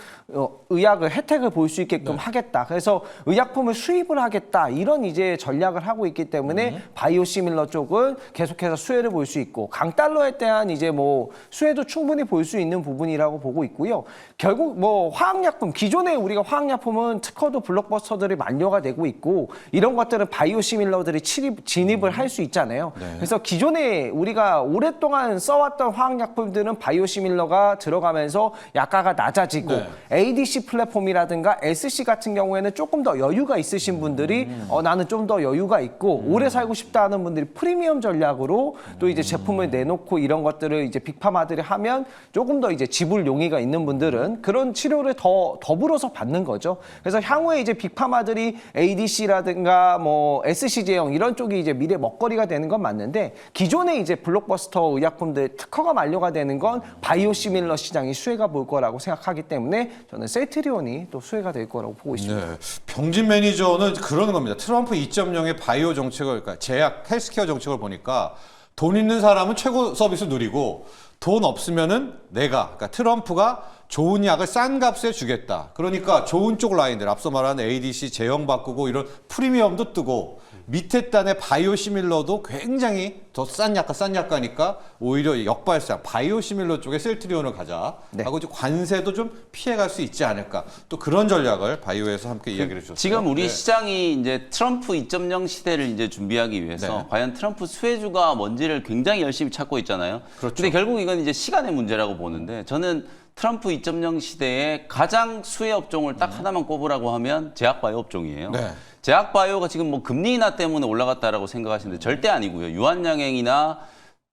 의약을 혜택을 볼 수 있게끔 하겠다. 그래서 의약품을 수입을 하겠다. 이런 이제 전략을 하고 있기 때문에 바이오시밀러 쪽은 계속해서 수혜를 볼 수 있고 강달러에 대한 이제 뭐 수혜도 충분히 볼 수 있는 부분이라고 보고 있고요. 결국 뭐 화학약품 기존에 우리가 화학약품은 특허도 블록버스터들이 만료가 되고 있고 이런 것들은 바이오시밀러들이 진입을 할 수 있잖아요. 그래서 기존에 우리가 오랫동안 써왔던 화학약품들은 바이오시밀러가 들어가면서 약가가 낮아지고 네. ADC 플랫폼이라든가 SC 같은 경우에는 조금 더 여유가 있으신 분들이 나는 좀 더 여유가 있고 오래 살고 싶다 하는 분들이 프리미엄 전략으로 또 이제 제품을 내놓고 이런 것들을 이제 빅파마들이 하면 조금 더 이제 지불 용의가 있는 분들은 그런 치료를 더불어서 받는 거죠. 그래서 향후에 이제 빅파마들이 ADC라든가 뭐 SC 제형 이런 쪽이 이제 미래 먹거리가 되는 건 맞는데 기존에 이제 블록버스터 의약품들 특허가 만료가 되는 건 바이오시밀러 시장이 수혜가 볼 거라고 생각하기 때문에 저는 셀트리온이 또 수혜가 될 거라고 보고 있습니다. 네. 병진 매니저는 그러는 겁니다. 트럼프 2.0의 바이오 정책을, 그러니까 제약, 헬스케어 정책을 보니까 돈 있는 사람은 최고 서비스 누리고 돈 없으면은 그러니까 트럼프가 좋은 약을 싼 값에 주겠다. 그러니까 좋은 쪽 라인들, 앞서 말한 ADC 제형 바꾸고 이런 프리미엄도 뜨고 밑에 단의 바이오시밀러도 굉장히 더 싼 약가니까 오히려 역발상 바이오시밀러 쪽에 셀트리온을 가자 하고 이제 관세도 좀 피해갈 수 있지 않을까. 또 그런 전략을 바이오에서 함께 이야기를 해주셨어요. 지금 우리 네. 시장이 이제 트럼프 2.0 시대를 이제 준비하기 위해서 네. 과연 트럼프 수혜주가 뭔지를 굉장히 열심히 찾고 있잖아요. 그렇죠. 근데 결국 이건 이제 시간의 문제라고 보는데 저는 트럼프 2.0 시대에 가장 수혜 업종을 딱 하나만 꼽으라고 하면 제약바이오 업종이에요. 네. 제약바이오가 지금 뭐 금리 인하 때문에 올라갔다라고 생각하시는데 절대 아니고요. 유한양행이나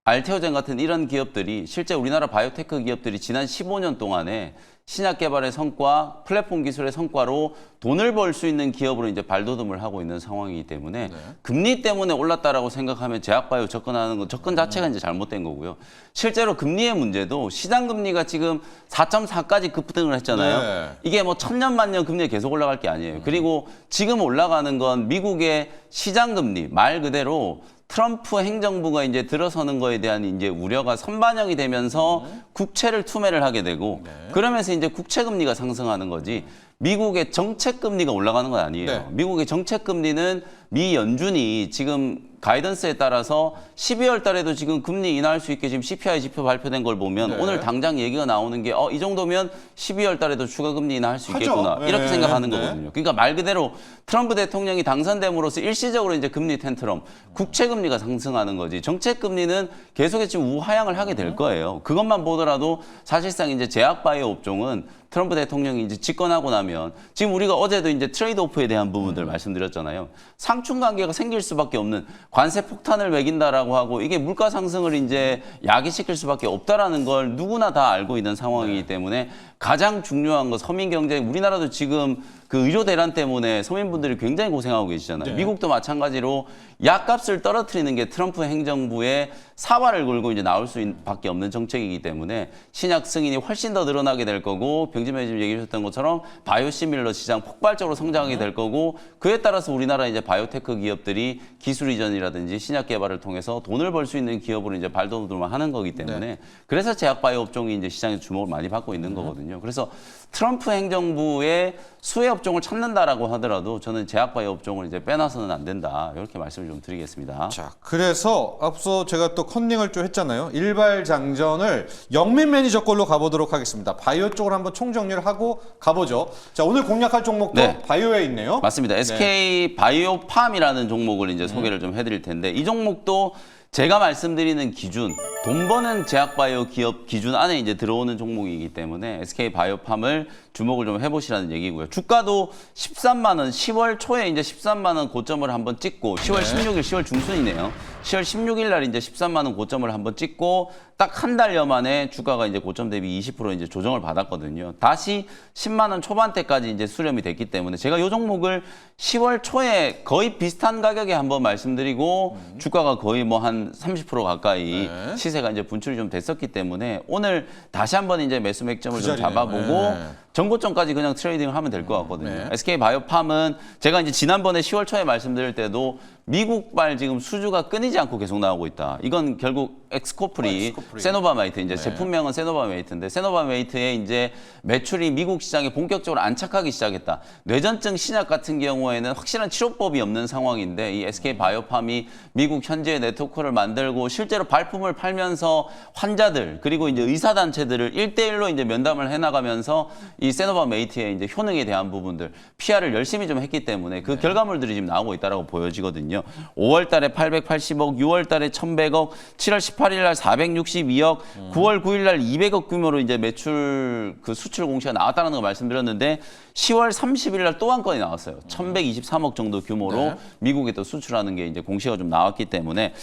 알테오젠 같은 이런 기업들이 실제 우리나라 바이오테크 기업들이 지난 15년 동안에 신약 개발의 성과, 플랫폼 기술의 성과로 돈을 벌 수 있는 기업으로 이제 발돋움을 하고 있는 상황이기 때문에 금리 때문에 올랐다라고 생각하면 제약바이오 접근하는 건 접근 자체가 이제 잘못된 거고요. 실제로 금리의 문제도 시장 금리가 지금 4.4까지 급등을 했잖아요. 네. 이게 뭐 천년 만년 금리가 계속 올라갈 게 아니에요. 그리고 지금 올라가는 건 미국의 시장 금리 말 그대로 트럼프 행정부가 이제 들어서는 거에 대한 이제 우려가 선반영이 되면서 국채를 투매를 하게 되고 그러면서 이제 국채 금리가 상승하는 거지 미국의 정책 금리가 올라가는 건 아니에요. 네. 미국의 정책 금리는 미 연준이 지금 가이던스에 따라서 12월 달에도 지금 금리 인하할 수 있게 지금 CPI 지표 발표된 걸 보면 네. 오늘 당장 얘기가 나오는 게 이 정도면 12월 달에도 추가 금리 인하할 수 하죠. 있겠구나. 이렇게 네. 생각하는 네. 거거든요. 그러니까 말 그대로 트럼프 대통령이 당선됨으로써 일시적으로 이제 금리 텐트럼, 국채 금리가 상승하는 거지. 정책 금리는 계속해서 지금 우하향을 하게 될 거예요. 그것만 보더라도 사실상 이제 제약 바이오 업종은 트럼프 대통령이 이제 집권하고 나면 지금 우리가 어제도 이제 트레이드 오프에 대한 부분들 말씀드렸잖아요. 상충 관계가 생길 수밖에 없는 관세 폭탄을 매긴다라고 하고 이게 물가 상승을 이제 야기시킬 수밖에 없다라는 걸 누구나 다 알고 있는 상황이기 때문에 가장 중요한 거 서민 경제 우리나라도 지금 그 의료 대란 때문에 서민분들이 굉장히 고생하고 계시잖아요. 미국도 마찬가지로 약값을 떨어뜨리는 게 트럼프 행정부의 사활을 걸고 이제 나올 수밖에 없는 정책이기 때문에 신약 승인이 훨씬 더 늘어나게 될 거고 병진맨 지금 얘기해 주셨던 것처럼 바이오시밀러 시장 폭발적으로 성장하게 될 거고 그에 따라서 우리나라 이제 바이오테크 기업들이 기술 이전이라든지 신약 개발을 통해서 돈을 벌 수 있는 기업으로 이제 발돋움을 하는 거기 때문에 그래서 제약 바이오 업종이 이제 시장에서 주목을 많이 받고 있는 거거든요. 그래서 트럼프 행정부의 수혜 업종을 찾는다라고 하더라도 저는 제약 바이오 업종을 이제 빼놔서는 안 된다. 이렇게 말씀을 좀 드리겠습니다. 자, 그래서 앞서 제가 또 컨닝을 좀 했잖아요. 일발장전을 영민 매니저 걸로 가보도록 하겠습니다. 바이오 쪽으로 한번 총정리를 하고 가보죠. 자, 오늘 공략할 종목도 네. 바이오에 있네요. 맞습니다. SK 바이오팜이라는 종목을 이제 소개를 좀 해드릴 텐데 이 종목도 제가 말씀드리는 기준, 돈 버는 제약바이오 기업 기준 안에 이제 들어오는 종목이기 때문에 SK 바이오팜을 주목을 좀 해보시라는 얘기고요. 주가도 13만 원, 10월 초에 이제 13만 원 고점을 한번 찍고 10월 16일, 10월 중순이네요. 10월 16일 날 이제 13만 원 고점을 한번 찍고 딱 한 달여 만에 주가가 이제 고점 대비 20% 이제 조정을 받았거든요. 다시 10만 원 초반대까지 이제 수렴이 됐기 때문에 제가 이 종목을 10월 초에 거의 비슷한 가격에 한번 말씀드리고 주가가 거의 뭐 한 30% 가까이 시세가 이제 분출이 좀 됐었기 때문에 오늘 다시 한번 이제 매수 맥점을 그 좀 자리네요. 잡아보고 전고점까지 그냥 트레이딩을 하면 될 것 같거든요. 네. SK 바이오팜은 제가 이제 지난번에 10월 초에 말씀드릴 때도 미국발 지금 수주가 끊이지 않고 계속 나오고 있다. 이건 결국 엑스코프리, 세노바메이트 이제 제품명은 세노바메이트인데 세노바메이트의 이제 매출이 미국 시장에 본격적으로 안착하기 시작했다. 뇌전증 신약 같은 경우에는 확실한 치료법이 없는 상황인데 이 SK 바이오팜이 미국 현지의 네트워크를 만들고 실제로 발품을 팔면서 환자들 그리고 이제 의사 단체들을 1대1로 이제 면담을 해나가면서 이 세노바메이트의 이제 효능에 대한 부분들 PR을 열심히 좀 했기 때문에 그 결과물들이 지금 나오고 있다라고 보여지거든요. 5월 달에 880억, 6월 달에 1,100억, 7월 18일 날 462억, 9월 9일 날 200억 규모로 이제 매출 그 수출 공시가 나왔다는 거 말씀드렸는데 10월 30일 날 또 한 건이 나왔어요. 1,123억 정도 규모로 미국에 또 수출하는 게 이제 공시가 좀 나왔기 때문에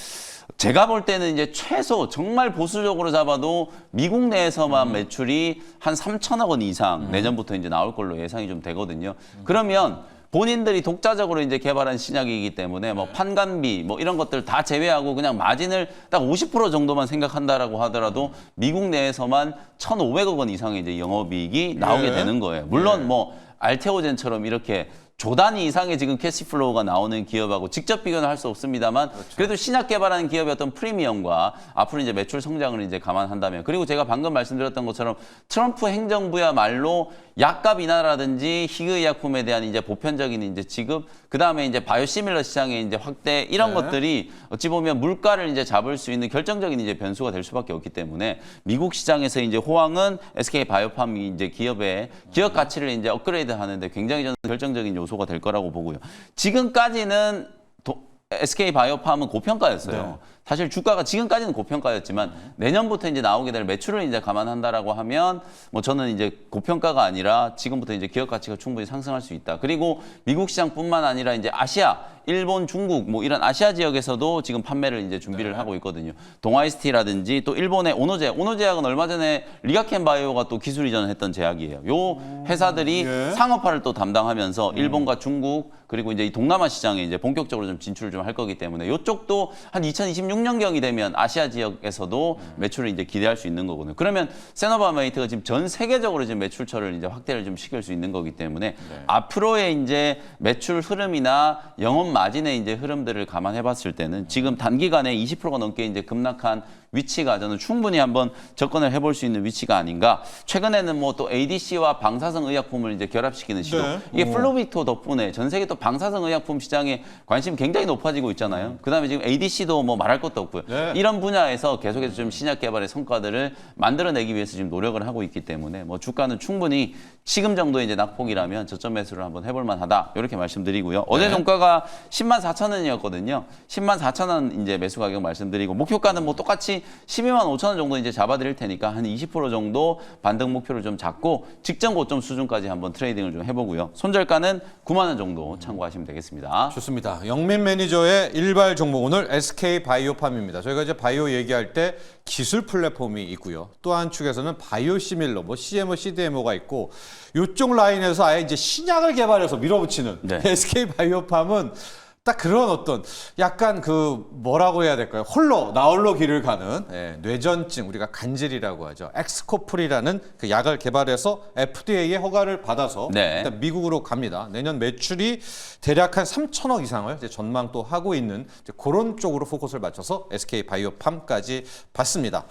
제가 볼 때는 이제 최소 정말 보수적으로 잡아도 미국 내에서만 매출이 한 3천억 원 이상 내년부터 이제 나올 걸로 예상이 좀 되거든요. 그러면 본인들이 독자적으로 이제 개발한 신약이기 때문에 뭐 판관비 뭐 이런 것들 다 제외하고 그냥 마진을 딱 50% 정도만 생각한다라고 하더라도 미국 내에서만 1,500억 원 이상의 이제 영업이익이 나오게 되는 거예요. 물론 뭐 알테오젠처럼 이렇게 조 단위 이상의 지금 캐시플로우가 나오는 기업하고 직접 비교는 할 수 없습니다만 그래도 신약 개발하는 기업의 어떤 프리미엄과 앞으로 이제 매출 성장을 이제 감안한다면 그리고 제가 방금 말씀드렸던 것처럼 트럼프 행정부야말로 약값 인하라든지 희귀의약품에 대한 이제 보편적인 이제 지급 그다음에 이제 바이오시밀러 시장의 이제 확대 이런 것들이 어찌 보면 물가를 이제 잡을 수 있는 결정적인 이제 변수가 될 수밖에 없기 때문에 미국 시장에서 이제 호황은 SK 바이오팜이 이제 기업의 기업 가치를 이제 업그레이드 하는데 굉장히 저는 결정적인 요소가 될 거라고 보고요. 지금까지는 SK 바이오팜은 고평가였어요. 사실 주가가 지금까지는 고평가였지만 내년부터 이제 나오게 될 매출을 이제 감안한다라고 하면 뭐 저는 이제 고평가가 아니라 지금부터 이제 기업 가치가 충분히 상승할 수 있다. 그리고 미국 시장뿐만 아니라 이제 아시아, 일본, 중국 뭐 이런 아시아 지역에서도 지금 판매를 이제 준비를 하고 있거든요. 동아이스티라든지 또 일본의 오노제약은 얼마 전에 리가켄 바이오가 또 기술 이전을 했던 제약이에요. 요 회사들이 상업화를 또 담당하면서 일본과 중국 그리고 이제 이 동남아 시장에 이제 본격적으로 좀 진출을 좀 할 거기 때문에 이쪽도 한 2026년경이 되면 아시아 지역에서도 매출을 이제 기대할 수 있는 거거든요. 그러면 세노바메이트가 지금 전 세계적으로 지금 매출처를 이제 확대를 좀 시킬 수 있는 거기 때문에 앞으로의 이제 매출 흐름이나 영업 마진의 이제 흐름들을 감안해 봤을 때는 지금 단기간에 20%가 넘게 이제 급락한 위치가 저는 충분히 한번 접근을 해볼 수 있는 위치가 아닌가. 최근에는 뭐 또 ADC와 방사성 의약품을 이제 결합시키는 시도. 이게 플로비토 덕분에 전 세계 또 방사성 의약품 시장에 관심이 굉장히 높아지고 있잖아요. 그다음에 지금 ADC도 뭐 말할 것도 없고요. 이런 분야에서 계속해서 좀 신약 개발의 성과들을 만들어내기 위해서 지금 노력을 하고 있기 때문에 뭐 주가는 충분히 지금 정도의 이제 낙폭이라면 저점 매수를 한번 해볼 만하다. 이렇게 말씀드리고요. 어제 종가가 10만 4천 원이었거든요. 10만 4천 원 이제 매수 가격 말씀드리고 목표가는 뭐 똑같이 12만 5천 원 정도 이제 잡아드릴 테니까 한 20% 정도 반등 목표를 좀 잡고 직전 고점 수준까지 한번 트레이딩을 좀 해보고요. 손절가는 9만 원 정도 참고하시면 되겠습니다. 좋습니다. 영민 매니저의 일발 종목 오늘 SK 바이오 바이오팜입니다. 저희가 이제 바이오 얘기할 때 기술 플랫폼이 있고요. 또 한 축에서는 바이오시밀러, 뭐 CMO, CDMO가 있고 이쪽 라인에서 아예 이제 신약을 개발해서 밀어붙이는 네. SK 바이오팜은 딱 그런 어떤 약간 그 뭐라고 해야 될까요? 나홀로 길을 가는 뇌전증, 우리가 간질이라고 하죠. 엑스코플이라는 그 약을 개발해서 FDA의 허가를 받아서 네. 일단 미국으로 갑니다. 내년 매출이 대략 한 3천억 이상을 이제 전망 또 하고 있는 이제 그런 쪽으로 포커스를 맞춰서 SK 바이오팜까지 봤습니다.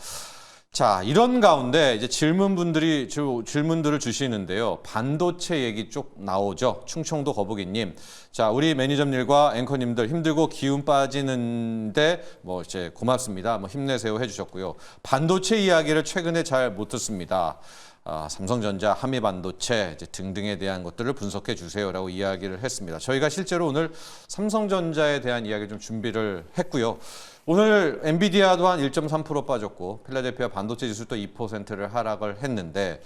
자, 이런 가운데 이제 질문들을 주시는데요. 반도체 얘기 쪽 나오죠. 충청도 거북이님. 자, 우리 매니저님과 앵커님들 힘들고 기운 빠지는데 뭐 이제 고맙습니다. 뭐 힘내세요 해주셨고요. 반도체 이야기를 최근에 잘 못 듣습니다. 삼성전자, 한미반도체 이제 등등에 대한 것들을 분석해 주세요라고 이야기를 했습니다. 저희가 실제로 오늘 삼성전자에 대한 이야기 좀 준비를 했고요. 오늘 엔비디아도 한 1.3% 빠졌고 필라델피아 반도체 지수도 2%를 하락을 했는데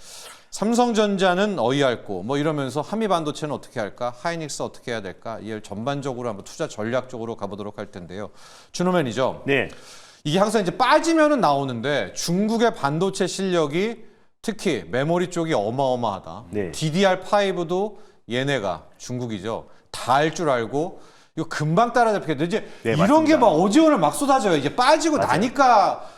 삼성전자는 어이할고 뭐 이러면서 한미반도체는 어떻게 할까? 하이닉스 어떻게 해야 될까? 이걸 전반적으로 한번 투자 전략적으로 가보도록 할 텐데요. 준호 매니저. 네. 이게 항상 이제 빠지면은 나오는데 중국의 반도체 실력이 특히 메모리 쪽이 어마어마하다. 네. DDR5도 얘네가 중국이죠. 다 할 줄 알고 이거 금방 따라잡히겠는데 이제 네, 이런 맞습니다. 게 막 어제 오늘 막 쏟아져요. 이제 빠지고 맞아요. 나니까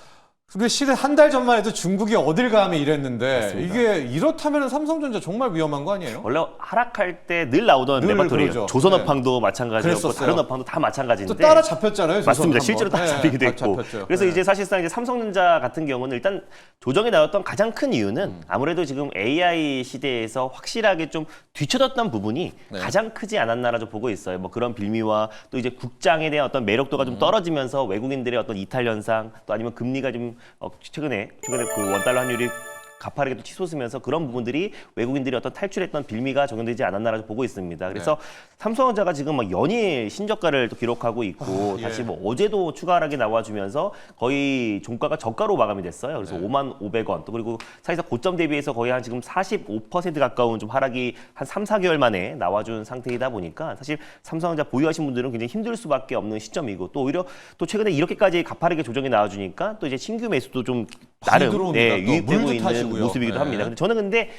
근데 실은 한 달 전만 해도 중국이 어딜 감히 이랬는데 맞습니다. 이게 이렇다면 삼성전자 정말 위험한 거 아니에요? 원래 하락할 때 늘 나오던 늘 레퍼토리예요. 그러죠. 조선업황도 마찬가지였고 그랬었어요. 다른 업황도 다 마찬가지인데 또 따라잡혔잖아요. 맞습니다. 조선업 실제로 한번. 따라잡히기도 네, 했고. 잡혔죠. 그래서 네. 이제 사실상 이제 삼성전자 같은 경우는 일단 조정이 나왔던 가장 큰 이유는 아무래도 지금 AI 시대에서 확실하게 좀 뒤쳐졌던 부분이 네. 가장 크지 않았나라 좀 보고 있어요. 뭐 그런 빌미와 또 이제 국장에 대한 어떤 매력도가 좀 떨어지면서 외국인들의 어떤 이탈 현상 또 아니면 금리가 좀 최근에 그 원달러 환율이 가파르게 또 치솟으면서 그런 부분들이 외국인들이 어떤 탈출했던 빌미가 적용되지 않았나라 보고 있습니다. 그래서 삼성전자가 지금 막 연일 신저가를 또 기록하고 있고 예. 다시 뭐 어제도 추가 하락이 나와주면서 거의 종가가 저가로 마감이 됐어요. 그래서 5,500원 또 그리고 사실상 고점 대비해서 거의 한 지금 45% 가까운 좀 하락이 한 3, 4개월 만에 나와준 상태이다 보니까 사실 삼성전자 보유하신 분들은 굉장히 힘들 수밖에 없는 시점이고 또 오히려 또 최근에 이렇게까지 가파르게 조정이 나와주니까 또 이제 신규 매수도 좀 나름 들어옵니다. 또 유입되고 물도 있는 타시고요. 모습이기도 네. 합니다. 근데 저는 근데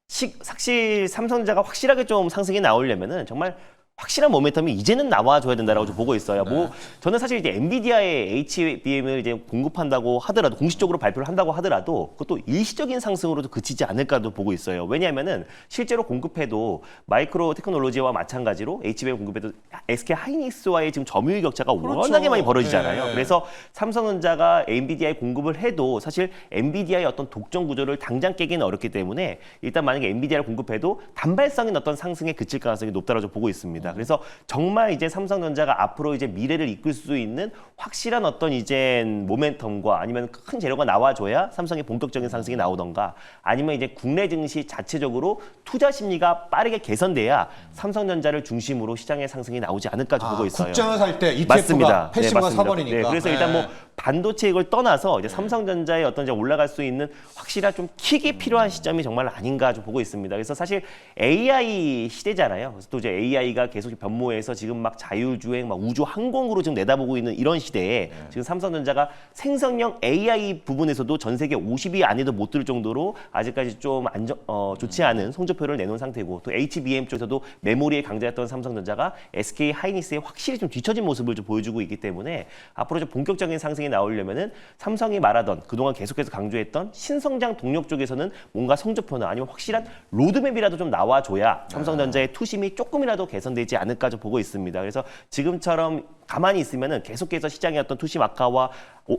사실 삼성전자가 확실하게 좀 상승이 나오려면은 정말 확실한 모멘텀이 이제는 나와줘야 된다라고 좀 보고 있어요. 뭐 저는 사실 이제 엔비디아의 HBM을 이제 공급한다고 하더라도 공식적으로 발표를 한다고 하더라도 그것도 일시적인 상승으로도 그치지 않을까도 보고 있어요. 왜냐하면은 실제로 공급해도 마이크로 테크놀로지와 마찬가지로 HBM 공급해도 SK 하이닉스와의 지금 점유율 격차가 워낙에 많이 벌어지잖아요. 네. 그래서 삼성전자가 엔비디아에 공급을 해도 사실 엔비디아의 어떤 독점 구조를 당장 깨기는 어렵기 때문에 일단 만약에 엔비디아를 공급해도 단발성인 어떤 상승에 그칠 가능성이 높다고 좀 보고 있습니다. 그래서 정말 이제 삼성전자가 앞으로 이제 미래를 이끌 수 있는 확실한 어떤 이제 모멘텀과 아니면 큰 재료가 나와줘야 삼성의 본격적인 상승이 나오던가 아니면 이제 국내 증시 자체적으로 투자 심리가 빠르게 개선돼야 삼성전자를 중심으로 시장의 상승이 나오지 않을까 좀 보고 있어요. 국장을 살 때 ETF가 맞습니다. 패시브가 맞습니다. 사버리니까. 네, 그래서 일단 뭐 반도체 이걸 떠나서 이제 삼성전자의 어떤 이제 올라갈 수 있는 확실한 좀 킥이 필요한 시점이 정말 아닌가 좀 보고 있습니다. 그래서 사실 AI 시대잖아요. 그래서 또 이제 AI가 계속 변모해서 지금 막 자율주행, 막 우주 항공으로 지금 내다보고 있는 이런 시대에 지금 삼성전자가 생성형 AI 부분에서도 전 세계 50위 안에도 못 들 정도로 아직까지 좀 좋지 않은 성적표를 내놓은 상태고 또 HBM 쪽에서도 메모리에 강자였던 삼성전자가 SK 하이닉스에 확실히 좀 뒤처진 모습을 좀 보여주고 있기 때문에 앞으로 좀 본격적인 상승이 나오려면은 삼성이 말하던 그동안 계속해서 강조했던 신성장 동력 쪽에서는 뭔가 성적표나 아니면 확실한 로드맵이라도 좀 나와줘야 삼성전자의 투심이 조금이라도 개선되지 않을까 좀 보고 있습니다. 그래서 지금처럼 가만히 있으면은 계속해서 시장의 어떤 투심 악화와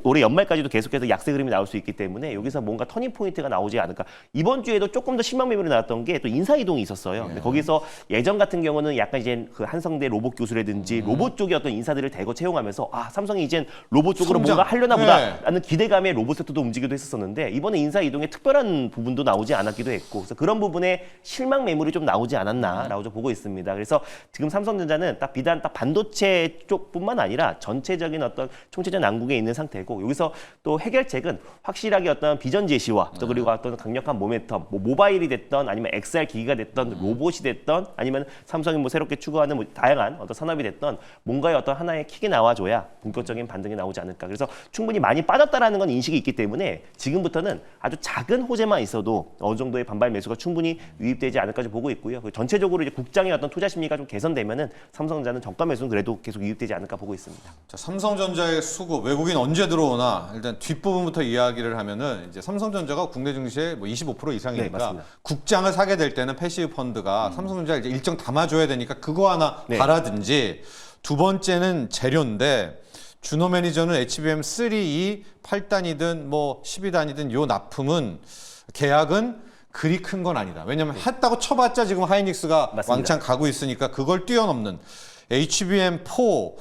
올해 연말까지도 계속해서 약세 흐름이 나올 수 있기 때문에 여기서 뭔가 터닝 포인트가 나오지 않을까. 이번 주에도 조금 더 실망 매물이 나왔던 게 또 인사 이동이 있었어요. 근데 거기서 예전 같은 경우는 약간 이제 그 한성대 로봇 교수라든지 로봇 쪽의 어떤 인사들을 대거 채용하면서 아 삼성이 이젠 로봇 쪽으로 성장. 뭔가 하려나 네. 보다라는 기대감에 로봇 섹터도 움직이기도 했었는데 이번에 인사 이동에 특별한 부분도 나오지 않았기도 했고 그래서 그런 부분에 실망 매물이 좀 나오지 않았나라고 좀 보고 있습니다. 그래서 지금 삼성전자는 딱 비단 딱 반도체 쪽뿐만 아니라 전체적인 어떤 총체적 난국에 있는 상태. 상태고 여기서 또 해결책은 확실하게 어떤 비전 제시와 또 그리고 어떤 강력한 모멘텀, 뭐 모바일이 됐던 아니면 XR 기기가 됐던 로봇이 됐던 아니면 삼성이 뭐 새롭게 추구하는 뭐 다양한 어떤 산업이 됐던 뭔가의 어떤 하나의 킥이 나와줘야 본격적인 반등이 나오지 않을까. 그래서 충분히 많이 빠졌다라는 건 인식이 있기 때문에 지금부터는 아주 작은 호재만 있어도 어느 정도의 반발 매수가 충분히 유입되지 않을까 좀 보고 있고요. 전체적으로 이제 국장의 어떤 투자 심리가 좀 개선되면은 삼성전자는 저가 매수는 그래도 계속 유입되지 않을까 보고 있습니다. 자, 삼성전자의 수급 외국인 언제 들어오나 일단 뒷부분부터 이야기를 하면은 이제 삼성전자가 국내 증시의 뭐 25% 네, 이상이니까 맞습니다. 국장을 사게 될 때는 패시브 펀드가 삼성전자 이제 일정 담아줘야 되니까 그거 하나 네. 바라든지 두 번째는 재료인데 준호 매니저는 HBM3E 8단이든 뭐 12단이든 요 납품은 계약은 그리 큰 건 아니다. 왜냐면 했다고 쳐봤자 지금 하이닉스가 맞습니다. 왕창 가고 있으니까 그걸 뛰어넘는 HBM4 뭐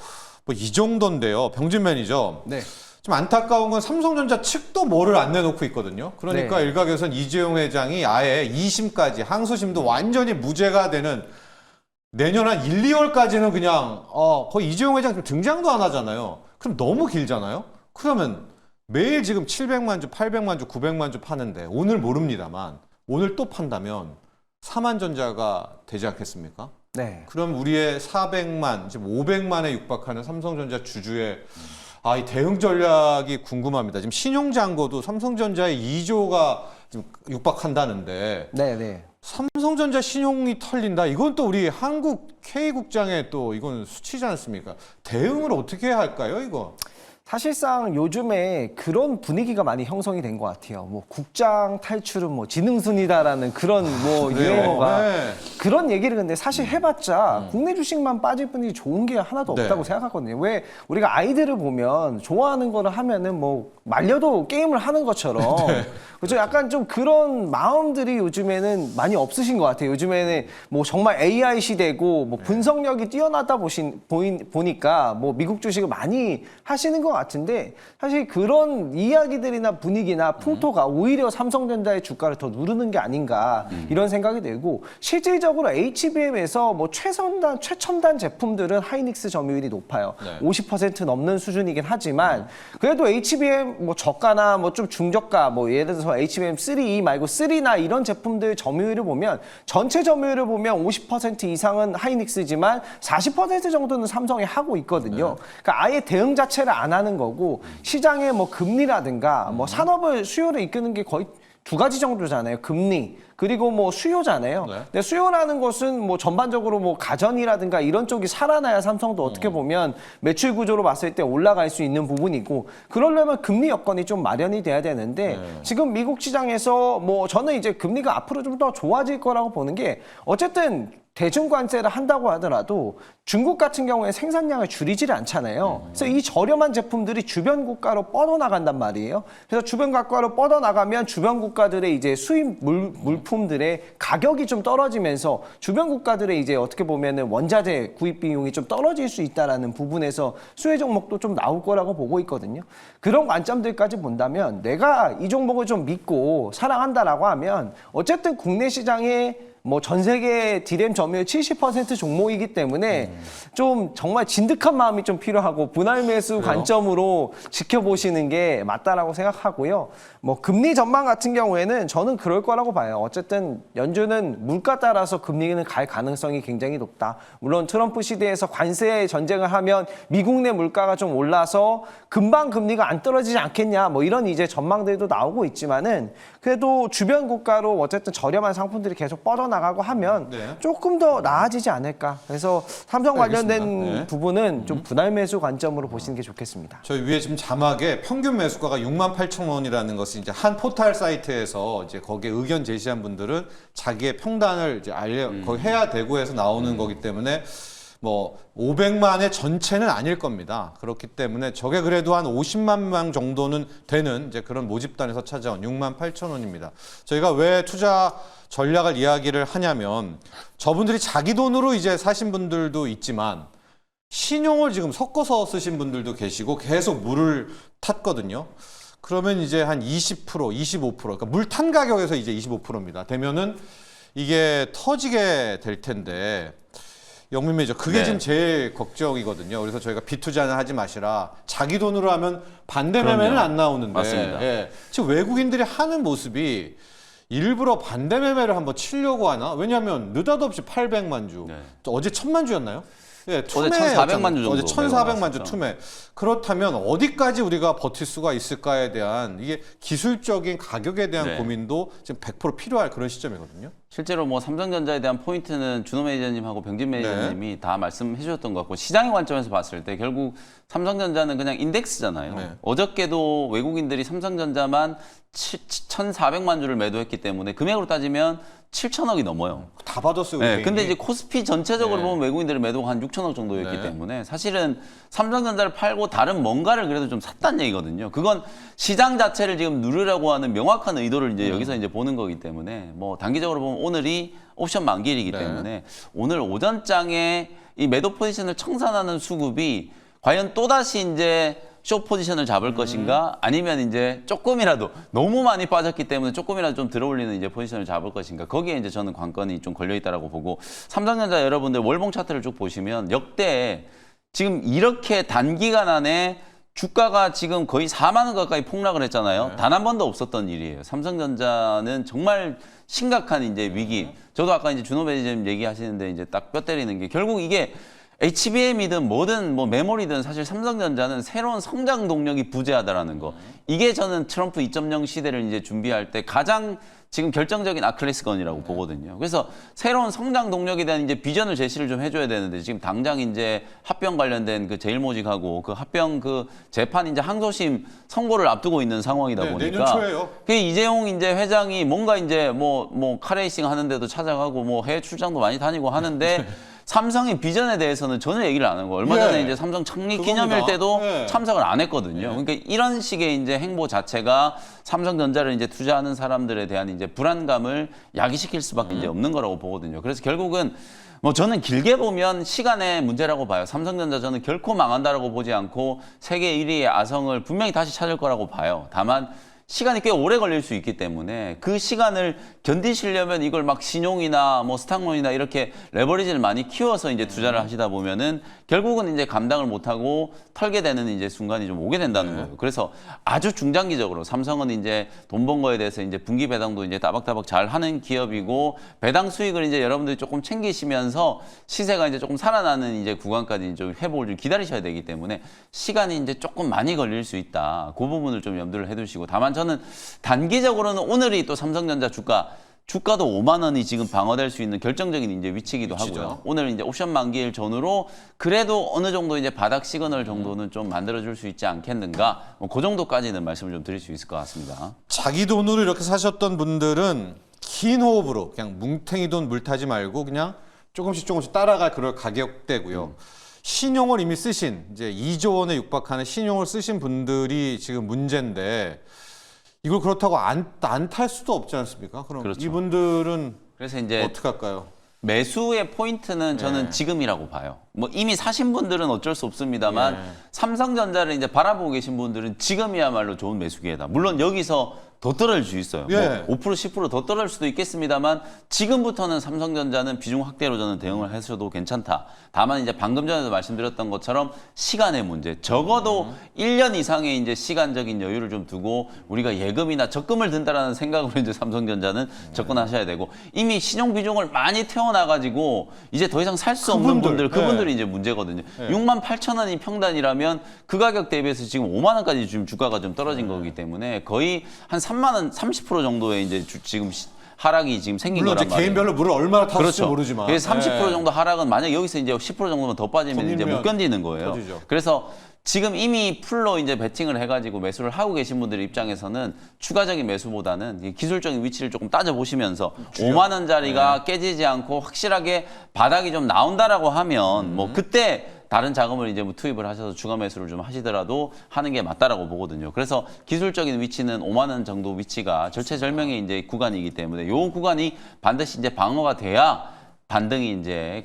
이 정도인데요. 병진 매니저. 네. 좀 안타까운 건 삼성전자 측도 뭐를 안 내놓고 있거든요. 그러니까 네. 일각에선 이재용 회장이 아예 2심까지 항소심도 완전히 무죄가 되는 내년 한 1, 2월까지는 그냥 거의 이재용 회장 등장도 안 하잖아요. 그럼 너무 길잖아요. 그러면 매일 지금 700만 주, 800만 주, 900만 주 파는데 오늘 모릅니다만 오늘 또 판다면 4만 전자가 되지 않겠습니까? 네. 그럼 우리의 400만, 지금 500만에 육박하는 삼성전자 주주의 이 대응 전략이 궁금합니다. 지금 신용잔고도 삼성전자의 2조가 지금 육박한다는데 네, 네. 삼성전자 신용이 털린다. 이건 또 우리 한국 K국장의 또 이건 수치지 않습니까? 대응을 어떻게 해야 할까요, 이거? 사실상 요즘에 그런 분위기가 많이 형성이 된 것 같아요. 뭐 국장 탈출은 뭐 지능순이다라는 그런 뭐 그래요. 유행어가 네. 그런 얘기를 근데 사실 해봤자 국내 주식만 빠질 뿐이지 좋은 게 하나도 네. 없다고 생각하거든요. 왜 우리가 아이들을 보면 좋아하는 거를 하면은 뭐 말려도 게임을 하는 것처럼 그렇죠. 약간 좀 그런 마음들이 요즘에는 많이 없으신 것 같아요. 요즘에는 뭐 정말 AI 시대고 뭐 분석력이 뛰어나다 보니까 뭐 미국 주식을 많이 하시는 것 같은데 사실 그런 이야기들이나 분위기나 풍토가 오히려 삼성전자의 주가를 더 누르는 게 아닌가 이런 생각이 들고 실질적으로 HBM에서 뭐 최첨단 제품들은 하이닉스 점유율이 높아요. 네. 50% 넘는 수준이긴 하지만 그래도 HBM 뭐 저가나 뭐 좀 중저가 뭐 예를 들어서 HBM3E 말고 3나 이런 제품들 점유율을 보면 전체 점유율을 보면 50% 이상은 하이닉스지만 40% 정도는 삼성이 하고 있거든요. 그러니까 아예 대응 자체를 안 하는 거고 시장의 뭐 금리라든가 뭐 산업을 수요를 이끄는 게 거의 두 가지 정도잖아요. 금리 그리고 뭐 수요잖아요. 네. 근데 수요라는 것은 뭐 전반적으로 뭐 가전이라든가 이런 쪽이 살아나야 삼성도 어떻게 보면 매출 구조로 봤을 때 올라갈 수 있는 부분이고 그러려면 금리 여건이 좀 마련이 돼야 되는데 지금 미국 시장에서 뭐 저는 이제 금리가 앞으로 좀 더 좋아질 거라고 보는 게 어쨌든 대중관세를 한다고 하더라도 중국 같은 경우에 생산량을 줄이질 않잖아요. 그래서 이 저렴한 제품들이 주변 국가로 뻗어나간단 말이에요. 그래서 주변 국가로 뻗어나가면 주변 국가들의 이제 수입 물품들의 가격이 좀 떨어지면서 주변 국가들의 이제 어떻게 보면은 원자재 구입 비용이 좀 떨어질 수 있다라는 부분에서 수혜 종목도 좀 나올 거라고 보고 있거든요. 그런 관점들까지 본다면 내가 이 종목을 좀 믿고 사랑한다라고 하면 어쨌든 국내 시장에 뭐 전 세계 디램 점유율 70% 종목이기 때문에 좀 정말 진득한 마음이 좀 필요하고 분할 매수 관점으로 지켜보시는 게 맞다라고 생각하고요. 뭐 금리 전망 같은 경우에는 저는 그럴 거라고 봐요. 어쨌든 연준은 물가 따라서 금리는 갈 가능성이 굉장히 높다. 물론 트럼프 시대에서 관세 전쟁을 하면 미국 내 물가가 좀 올라서 금방 금리가 안 떨어지지 않겠냐 뭐 이런 이제 전망들도 나오고 있지만은 그래도 주변 국가로 어쨌든 저렴한 상품들이 계속 뻗어나가고 하면 네. 조금 더 나아지지 않을까. 그래서 삼성 관련된 알겠습니다. 네. 부분은 좀 분할 매수 관점으로 보시는 게 좋겠습니다. 저희 위에 지금 자막에 평균 매수가가 68,000원이라는 것을 이제 한 포털 사이트에서 이제 거기에 의견 제시한 분들은 자기의 평단을 이제 거기 해야 되고 해서 나오는 거기 때문에 뭐 500만의 전체는 아닐 겁니다. 그렇기 때문에 저게 그래도 한 50만 명 정도는 되는 이제 그런 모집단에서 찾아온 68,000원입니다. 저희가 왜 투자 전략을 이야기를 하냐면 저분들이 자기 돈으로 이제 사신 분들도 있지만 신용을 지금 섞어서 쓰신 분들도 계시고 계속 물을 탔거든요. 그러면 이제 한 20%, 25%, 그러니까 물 탄 가격에서 이제 25%입니다. 되면은 이게 터지게 될 텐데 영민 매니저 그게 네. 지금 제일 걱정이거든요. 그래서 저희가 비투자는 하지 마시라. 자기 돈으로 하면 반대 매매는 그럼요. 안 나오는데 맞습니다. 예. 지금 외국인들이 하는 모습이 일부러 반대 매매를 한번 치려고 하나? 왜냐하면 느닷없이 800만 주. 네. 어제 1000만 주였나요? 예, 어제 1400만 주 정도 어제 1400만 주 매도가 투매. 그렇다면 어디까지 우리가 버틸 수가 있을까에 대한 이게 기술적인 가격에 대한 네. 고민도 지금 100% 필요할 그런 시점이거든요. 실제로 뭐 삼성전자에 대한 포인트는 준호 매니저님하고 병진 매니저님이 네. 다 말씀해 주셨던 것 같고 시장의 관점에서 봤을 때 결국 삼성전자는 그냥 인덱스잖아요. 네. 어저께도 외국인들이 삼성전자만 1,400만 주를 매도했기 때문에 금액으로 따지면 7천억이 넘어요. 다 받았어요. 네, 우리 근데 개인이. 이제 코스피 전체적으로 네. 보면 외국인들의 매도가 한 6천억 정도였기 네. 때문에 사실은 삼성전자를 팔고 다른 뭔가를 그래도 좀 샀다는 얘기거든요. 그건 시장 자체를 지금 누르려고 하는 명확한 의도를 이제 여기서 이제 보는 거기 때문에 뭐 단기적으로 보면 오늘이 옵션 만기일이기 네. 때문에 오늘 오전장에 이 매도 포지션을 청산하는 수급이 과연 또다시 이제 숏 포지션을 잡을 것인가 아니면 이제 조금이라도 너무 많이 빠졌기 때문에 조금이라도 좀 들어올리는 이제 포지션을 잡을 것인가 거기에 이제 저는 관건이 좀 걸려 있다라고 보고 삼성전자 여러분들 월봉 차트를 쭉 보시면 역대 지금 이렇게 단기간 안에 주가가 지금 거의 4만 원 가까이 폭락을 했잖아요. 단 한 번도 없었던 일이에요. 삼성전자는 정말 심각한 이제 위기. 저도 아까 이제 준호 매니저님 얘기하시는데 이제 딱 뼈 때리는 게 결국 이게 HBM이든 뭐든 뭐 메모리든 사실 삼성전자는 새로운 성장 동력이 부재하다라는 거. 이게 저는 트럼프 2.0 시대를 이제 준비할 때 가장 지금 결정적인 아킬레스건이라고 보거든요. 그래서 새로운 성장 동력에 대한 이제 비전을 제시를 좀 해줘야 되는데 지금 당장 이제 합병 관련된 그 제일모직하고 그 합병 그 재판 이제 항소심 선고를 앞두고 있는 상황이다 네, 보니까 내년 초에요. 그 이재용 이제 회장이 뭔가 이제 뭐 카레이싱 하는데도 찾아가고 뭐 해외 출장도 많이 다니고 하는데 삼성의 비전에 대해서는 전혀 얘기를 안 한 거예요. 얼마 전에 예. 이제 삼성 창립 그겁니다. 기념일 때도 예. 참석을 안 했거든요. 그러니까 이런 식의 이제 행보 자체가 삼성전자를 이제 투자하는 사람들에 대한 이제 불안감을 야기시킬 수밖에 이제 없는 거라고 보거든요. 그래서 결국은 뭐 저는 길게 보면 시간의 문제라고 봐요. 삼성전자 저는 결코 망한다라고 보지 않고 세계 1위의 아성을 분명히 다시 찾을 거라고 봐요. 다만 시간이 꽤 오래 걸릴 수 있기 때문에 그 시간을 견디시려면 이걸 막 신용이나 뭐 스탁론이나 이렇게 레버리지를 많이 키워서 이제 투자를 하시다 보면은 결국은 이제 감당을 못하고 털게 되는 이제 순간이 좀 오게 된다는 거예요. 그래서 아주 중장기적으로 삼성은 이제 돈 번 거에 대해서 이제 분기 배당도 이제 따박따박 잘 하는 기업이고 배당 수익을 이제 여러분들이 조금 챙기시면서 시세가 이제 조금 살아나는 이제 구간까지 좀 회복을 좀 기다리셔야 되기 때문에 시간이 이제 조금 많이 걸릴 수 있다. 그 부분을 좀 염두를 해두시고 다만 저는 단기적으로는 오늘이 또 삼성전자 주가도 5만 원이 지금 방어될 수 있는 결정적인 이제 위치이기도 위치죠. 하고요. 오늘 이제 옵션 만기일 전후로 그래도 어느 정도 이제 바닥 시그널 정도는 좀 만들어줄 수 있지 않겠는가. 뭐 그 정도까지는 말씀을 좀 드릴 수 있을 것 같습니다. 자기 돈으로 이렇게 사셨던 분들은 긴 호흡으로 그냥 뭉탱이 돈 물타지 말고 그냥 조금씩 따라갈 그럴 가격대고요. 신용을 이미 쓰신 이제 2조 원에 육박하는 신용을 쓰신 분들이 지금 문제인데 이걸 그렇다고 안 탈 수도 없지 않습니까? 그럼 그렇죠. 이분들은 그래서 이제 어떻게 할까요? 매수의 포인트는 저는 네. 지금이라고 봐요. 뭐 이미 사신 분들은 어쩔 수 없습니다만 네. 삼성전자를 이제 바라보고 계신 분들은 지금이야말로 좋은 매수 기회다. 물론 여기서 더 떨어질 수 있어요. 예. 뭐 5% 10% 더 떨어질 수도 있겠습니다만 지금부터는 삼성전자는 비중 확대로 저는 대응을 하셔도 괜찮다. 다만 이제 방금 전에도 말씀드렸던 것처럼 시간의 문제. 적어도 1년 이상의 이제 시간적인 여유를 좀 두고 우리가 예금이나 적금을 든다라는 생각으로 이제 삼성전자는 접근하셔야 되고 이미 신용 비중을 많이 태워놔가지고 이제 더 이상 살 수 없는 분들 그분들이 이제 문제거든요. 6만 8천 원이 평단이라면 그 가격 대비해서 지금 5만 원까지 지금 주가가 좀 떨어진 거기 때문에 거의 한 3만 원 30% 정도의 이제 지금 하락이 지금 생긴 물론 거란 이제 말이에요. 개인별로 물을 얼마나 탔을지 그렇죠. 모르지만 그래서 30% 예. 정도 하락은 만약 여기서 이제 10% 정도만 더 빠지면 이제 밀면 못 견디는 거예요. 터지죠. 그래서 지금 이미 풀로 이제 베팅을 해가지고 매수를 하고 계신 분들 입장에서는 추가적인 매수보다는 이 기술적인 위치를 조금 따져보시면서 5만 원짜리가 깨지지 않고 확실하게 바닥이 좀 나온다라고 하면 뭐 그때 다른 자금을 이제 뭐 투입을 하셔서 추가 매수를 좀 하시더라도 하는 게 맞다라고 보거든요. 그래서 기술적인 위치는 5만 원 정도 위치가 절체절명의 이제 구간이기 때문에 요 구간이 반드시 이제 방어가 돼야 반등의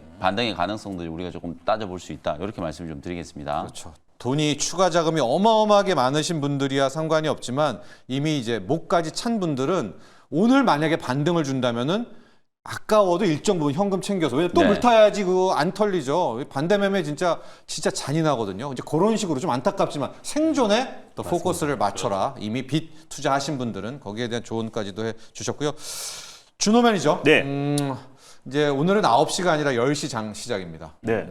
가능성도 우리가 조금 따져볼 수 있다. 이렇게 말씀을 좀 드리겠습니다. 그렇죠. 돈이 추가 자금이 어마어마하게 많으신 분들이야 상관이 없지만 이미 이제 목까지 찬 분들은 오늘 만약에 반등을 준다면은 아까워도 일정 부분 현금 챙겨서 왜냐 또 네. 물타야지 그거 안 털리죠. 반대 매매 진짜 잔인하거든요. 이제 그런 식으로 좀 안타깝지만 생존에 또 포커스를 맞춰라. 이미 빚 투자하신 분들은 거기에 대한 조언까지도 해 주셨고요. 준호 매니저. 네. 이제 오늘은 9시가 아니라 10시 장 시작입니다. 네.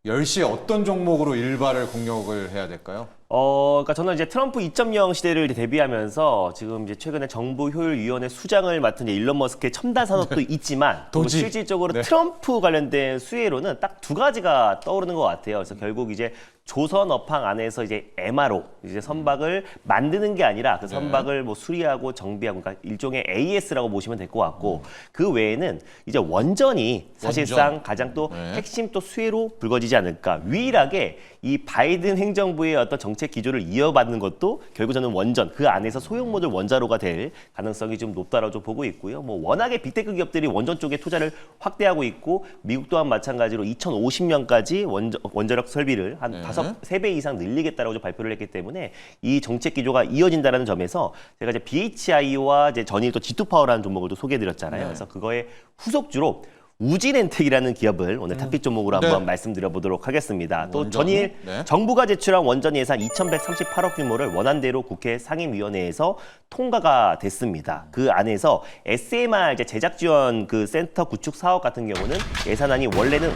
10시에 어떤 종목으로 일발을 공략을 해야 될까요? 그러니까 저는 이제 트럼프 2.0 시대를 이제 대비하면서 지금 이제 최근에 정부 효율위원회 수장을 맡은 이제 일론 머스크의 첨단 산업도 있지만 또 도지. 실질적으로 네. 트럼프 관련된 수혜로는 딱 두 가지가 떠오르는 것 같아요. 그래서 결국 이제 조선 업황 안에서 이제 MRO 이제 선박을 만드는 게 아니라 그 선박을 뭐 수리하고 정비하고 그러니까 일종의 AS라고 보시면 될 것 같고 그 외에는 이제 원전이 사실상 가장 또 핵심 또 수혜로 불거지지 않을까. 유일하게 이 바이든 행정부의 어떤 정책 기조를 이어받는 것도 결국 저는 원전 그 안에서 소형 모듈 원자로가 될 가능성이 좀 높다라고 좀 보고 있고요. 뭐 워낙에 빅테크 기업들이 원전 쪽에 투자를 확대하고 있고 미국 또한 마찬가지로 2050년까지 원자력 설비를 한 3배 이상 늘리겠다라고 좀 발표를 했기 때문에 이 정책 기조가 이어진다라는 점에서 제가 이제 BHI와 이제 전일 또 G2 파워라는 종목을 또 소개해드렸잖아요. 그래서 그거의 후속주로 우진엔텍이라는 기업을 오늘 탑픽 종목으로 한번 말씀드려 보도록 하겠습니다. 또 전일 정부가 제출한 원전 예산 2,138억 규모를 원안대로 국회 상임위원회에서 통과가 됐습니다. 그 안에서 SMR 이제 제작 지원 그 센터 구축 사업 같은 경우는 예산안이 원래는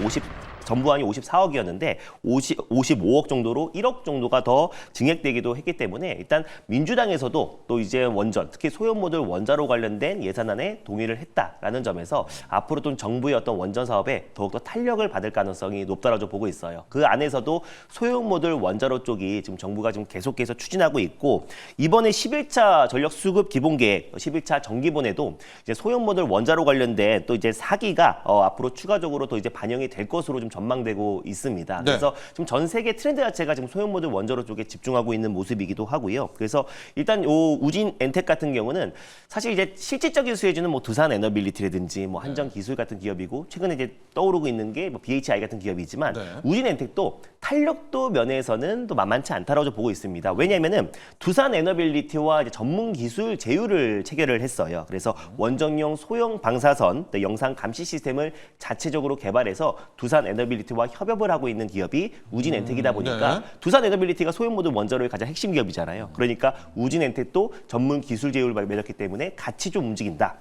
전부안이 54억이었는데 55억 정도로 1억 정도가 더 증액되기도 했기 때문에 일단 민주당에서도 또 이제 원전, 특히 소형 모듈 원자로 관련된 예산안에 동의를 했다라는 점에서 앞으로 또 정부의 어떤 원전 사업에 더욱더 탄력을 받을 가능성이 높다라고 보고 있어요. 그 안에서도 소형 모듈 원자로 쪽이 지금 정부가 지금 계속해서 추진하고 있고 이번에 11차 전력 수급 기본계획, 11차 정기본에도 이제 소형 모듈 원자로 관련된 또 이제 사기가 앞으로 추가적으로 또 이제 반영이 될 것으로 좀 전망되고 있습니다. 그래서 지금 전 세계 트렌드 자체가 지금 소형 모듈 원자로 쪽에 집중하고 있는 모습이기도 하고요. 그래서 일단 요 우진 엔텍 같은 경우는 사실 이제 실질적인 수혜주는 뭐 두산 에너빌리티라든지 뭐 한전 기술 같은 기업이고 최근에 이제 떠오르고 있는 게 뭐 BHI 같은 기업이지만 우진 엔텍도 탄력도 면에서는 또 만만치 않다라고 보고 있습니다. 왜냐하면은 두산 에너빌리티와 이제 전문 기술 제휴를 체결을 했어요. 그래서 원정용 소형 방사선 영상 감시 시스템을 자체적으로 개발해서 두산 에너빌리티와 협업을 하고 있는 기업이 우진엔텍이다 보니까 두산 에너빌리티가 소형 모듈 원자로의 가장 핵심 기업이잖아요. 그러니까 우진엔텍도 전문 기술 제휴를 맺었기 때문에 같이 좀 움직인다.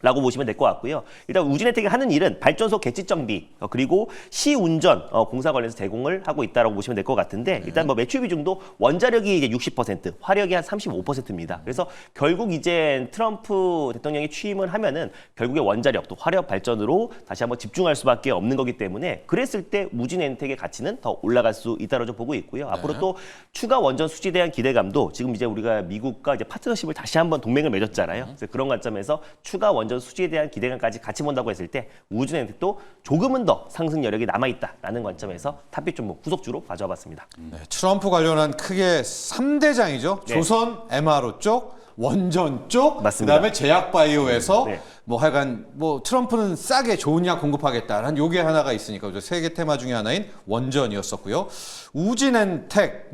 라고 보시면 될 것 같고요. 일단 우진엔텍이 하는 일은 발전소 개치 정비 그리고 시운전 공사 관련해서 제공을 하고 있다라고 보시면 될 것 같은데 일단 뭐 매출 비중도 원자력이 이제 60%, 화력이 한 35%입니다. 그래서 결국 이제 트럼프 대통령이 취임을 하면은 결국에 원자력 또 화력 발전으로 다시 한번 집중할 수밖에 없는 거기 때문에 그랬을 때 우진엔텍의 가치는 더 올라갈 수 있다라고 좀 보고 있고요. 앞으로 또 추가 원전 수지에 대한 기대감도 지금 이제 우리가 미국과 이제 파트너십을 다시 한번 동맹을 맺었잖아요. 그래서 그런 관점에서 추가 원전 수지에 대한 기대감까지 같이 본다고 했을 때 우진엔텍도 조금은 더 상승 여력이 남아있다라는 관점에서 탑픽 종목 후속주로 가져와 봤습니다. 트럼프 관련한 크게 3대장이죠. 조선 MRO 쪽, 원전 쪽, 맞습니다. 그다음에 제약바이오에서 네. 뭐 하여간 뭐 트럼프는 싸게 좋은 약 공급하겠다라는 요게 하나가 있으니까 세 개 테마 중에 하나인 원전이었었고요. 우진엔텍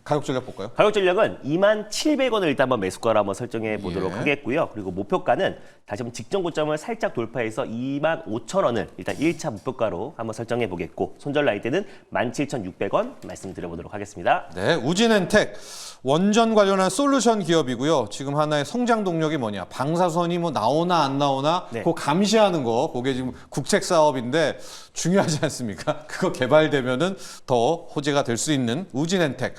가격 전략 볼까요? 가격 전략은 27,000원을 일단 한번 매수가로 한번 설정해 보도록 하겠고요. 그리고 목표가는 다시 한번 직전 고점을 살짝 돌파해서 25,000원을 일단 1차 목표가로 한번 설정해 보겠고 손절 나이 때는 17,600원 말씀드려 보도록 하겠습니다. 네, 우진엔텍 원전 관련한 솔루션 기업이고요. 지금 하나의 성장 동력이 뭐냐? 방사선이 뭐 나오나 안 나오나 그거 감시하는 거, 그게 지금 국책 사업인데 중요하지 않습니까? 그거 개발되면은 더 호재가 될 수 있는 우진엔텍.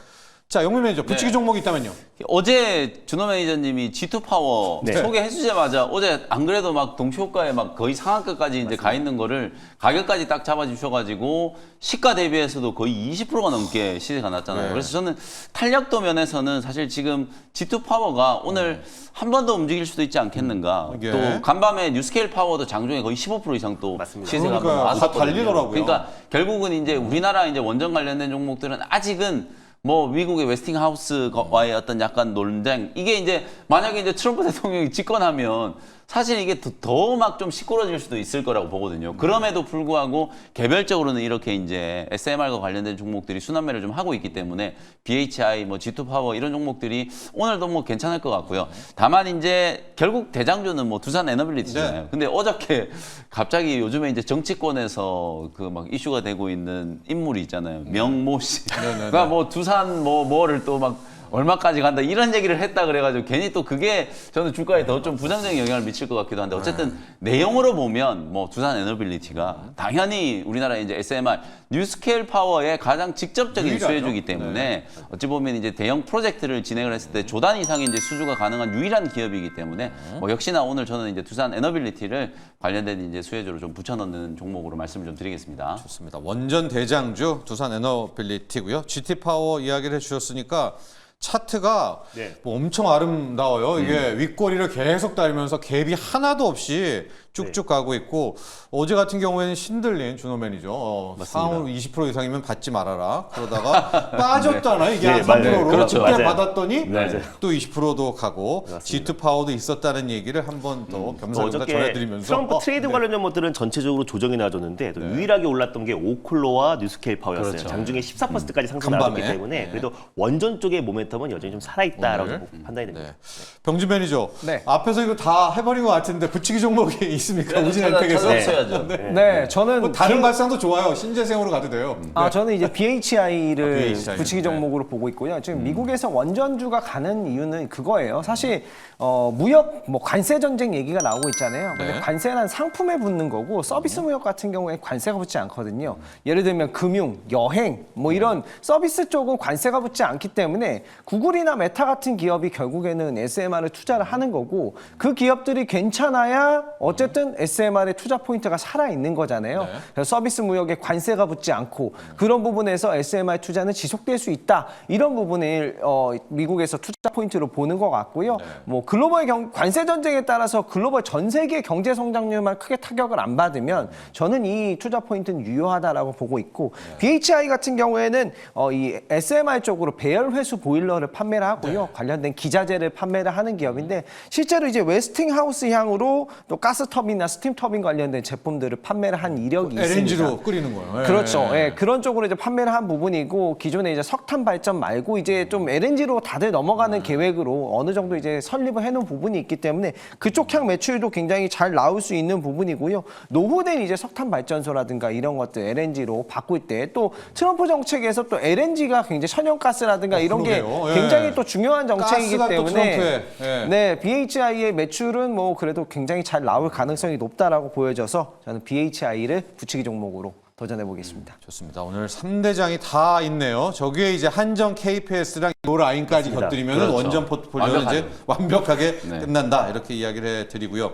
자, 영민 매니저 붙이기 종목이 있다면요? 어제 준호 매니저님이 G2 파워 소개해 주자마자 어제 안 그래도 막 동시호가에 막 거의 상한가까지 이제 가 있는 거를 가격까지 딱 잡아주셔가지고 시가 대비해서도 거의 20%가 넘게 시세가 났잖아요. 그래서 저는 탄력도 면에서는 사실 지금 G2 파워가 오늘 한 번 더 움직일 수도 있지 않겠는가. 또 간밤에 뉴스케일 파워도 장중에 거의 15% 이상 또 시세가 다 달리더라고요. 그러니까 결국은 이제 우리나라 이제 원전 관련된 종목들은 아직은 뭐 미국의 웨스팅하우스와의 어떤 약간 논쟁 이게 이제 만약에 이제 트럼프 대통령이 집권하면 사실 이게 더 막 좀 시끄러질 수도 있을 거라고 보거든요. 그럼에도 불구하고 개별적으로는 이렇게 이제 SMR과 관련된 종목들이 순환매를 좀 하고 있기 때문에 BHI, 뭐 G2 파워 이런 종목들이 오늘도 뭐 괜찮을 것 같고요. 다만 이제 결국 대장주는 뭐 두산 에너빌리티잖아요. 네. 근데 어저께 갑자기 요즘에 이제 정치권에서 그 막 이슈가 되고 있는 인물이 있잖아요. 명모 씨. 그러니까 뭐 두산 뭐를 또 막 얼마까지 간다 이런 얘기를 했다 그래가지고 괜히 또 그게 저는 주가에 더 좀 부정적인 영향을 미칠 것 같기도 한데 어쨌든 내용으로 보면 뭐 두산 에너빌리티가 당연히 우리나라 이제 SMR 뉴스케일 파워의 가장 직접적인 유일하죠. 수혜주기 때문에 어찌 보면 이제 대형 프로젝트를 진행을 했을 때 조단 이상의 이제 수주가 가능한 유일한 기업이기 때문에 뭐 역시나 오늘 저는 이제 두산 에너빌리티를 관련된 이제 수혜주로 좀 붙여넣는 종목으로 말씀을 좀 드리겠습니다. 좋습니다. 원전 대장주 두산 에너빌리티고요. GT 파워 이야기를 해주셨으니까 차트가 네. 뭐 엄청 아름다워요. 이게 윗꼬리를 계속 달면서 갭이 하나도 없이 쭉쭉 가고 있고 어제 같은 경우에는 신들린 준호 매니저 상호 20% 이상이면 받지 말아라. 그러다가 빠졌잖아요. 이게 한 네, 맞아요. 3%로 그렇죠. 그때 맞아요. 받았더니 맞아요. 또 20%도 가고 맞습니다. G2 파워도 있었다는 얘기를 한 번 더 겸사겸사 어저께 전해드리면서 트럼프 트레이드 네. 관련 종목들은 전체적으로 조정이 나와줬는데 또 유일하게 올랐던 게 오클로와 뉴스케일 파워였어요. 그렇죠. 장중에 14%까지 상승 간밤에. 나왔기 때문에 네. 그래도 원전 쪽의 모멘텀은 여전히 좀 살아있다라고 오늘. 판단이 됩니다. 네. 병준 매니저 네. 앞에서 이거 다 해버린 것 같은데 붙이기 종목이 있습니까? 우진 엠팩에서 찾아서야죠. 네, 저는 뭐 다른 발상도 좋아요. 신재생으로 가도 돼요. 저는 이제 BHI를 BHI. 붙이기 종목으로 보고 있고요. 지금 미국에서 원전주가 가는 이유는 그거예요. 사실 무역 뭐 관세 전쟁 얘기가 나오고 있잖아요. 근데 네. 관세는 상품에 붙는 거고 서비스 무역 같은 경우에 관세가 붙지 않거든요. 예를 들면 금융, 여행 뭐 이런 서비스 쪽은 관세가 붙지 않기 때문에 구글이나 메타 같은 기업이 결국에는 SMR에 투자를 하는 거고 그 기업들이 괜찮아야 어쨌든 SMR의 투자 포인트가 살아 있는 거잖아요. 네. 그래서 서비스 무역에 관세가 붙지 않고 그런 부분에서 SMR 투자는 지속될 수 있다. 이런 부분을 미국에서 투자 포인트로 보는 것 같고요. 뭐 글로벌 관세 전쟁에 따라서 글로벌 전 세계 경제 성장률만 크게 타격을 안 받으면 저는 이 투자 포인트는 유효하다라고 보고 있고 BHI 같은 경우에는 이 SMR 쪽으로 배열 회수 보일러를 판매를 하고요. 관련된 기자재를 판매를 하는 기업인데 실제로 이제 웨스팅하우스 향으로 또 가스터빈이나 스팀터빈 관련된 제품들을 판매를 한 이력이 있습니다. LNG로 끓이는 거예요. 그렇죠. 예, 그런 쪽으로 이제 판매를 한 부분이고 기존에 이제 석탄 발전 말고 이제 좀 LNG로 다들 넘어가는 계획으로 어느 정도 이제 설립을 해놓은 부분이 있기 때문에 그쪽 향 매출도 굉장히 잘 나올 수 있는 부분이고요. 노후된 이제 석탄 발전소라든가 이런 것들 LNG로 바꿀 때 또 트럼프 정책에서 또 LNG가 굉장히 천연가스라든가 이런 게 그러게요. 예. 굉장히 또 중요한 정책이기 가스가 또 때문에 트럼프의, 예. 네, BHI의 매출은 뭐 그래도 굉장히 잘 나올 가능성이 높다라고 보여져서 저는 BHI를 붙이기 종목으로 도전해 보겠습니다. 좋습니다. 오늘 3대장이 다 있네요. 저기에 이제 한정 KPS랑 요 라인까지 곁들이면 그렇죠. 원전 포트폴리오는 이제 완벽하게 끝난다. 이렇게 이야기를 해드리고요.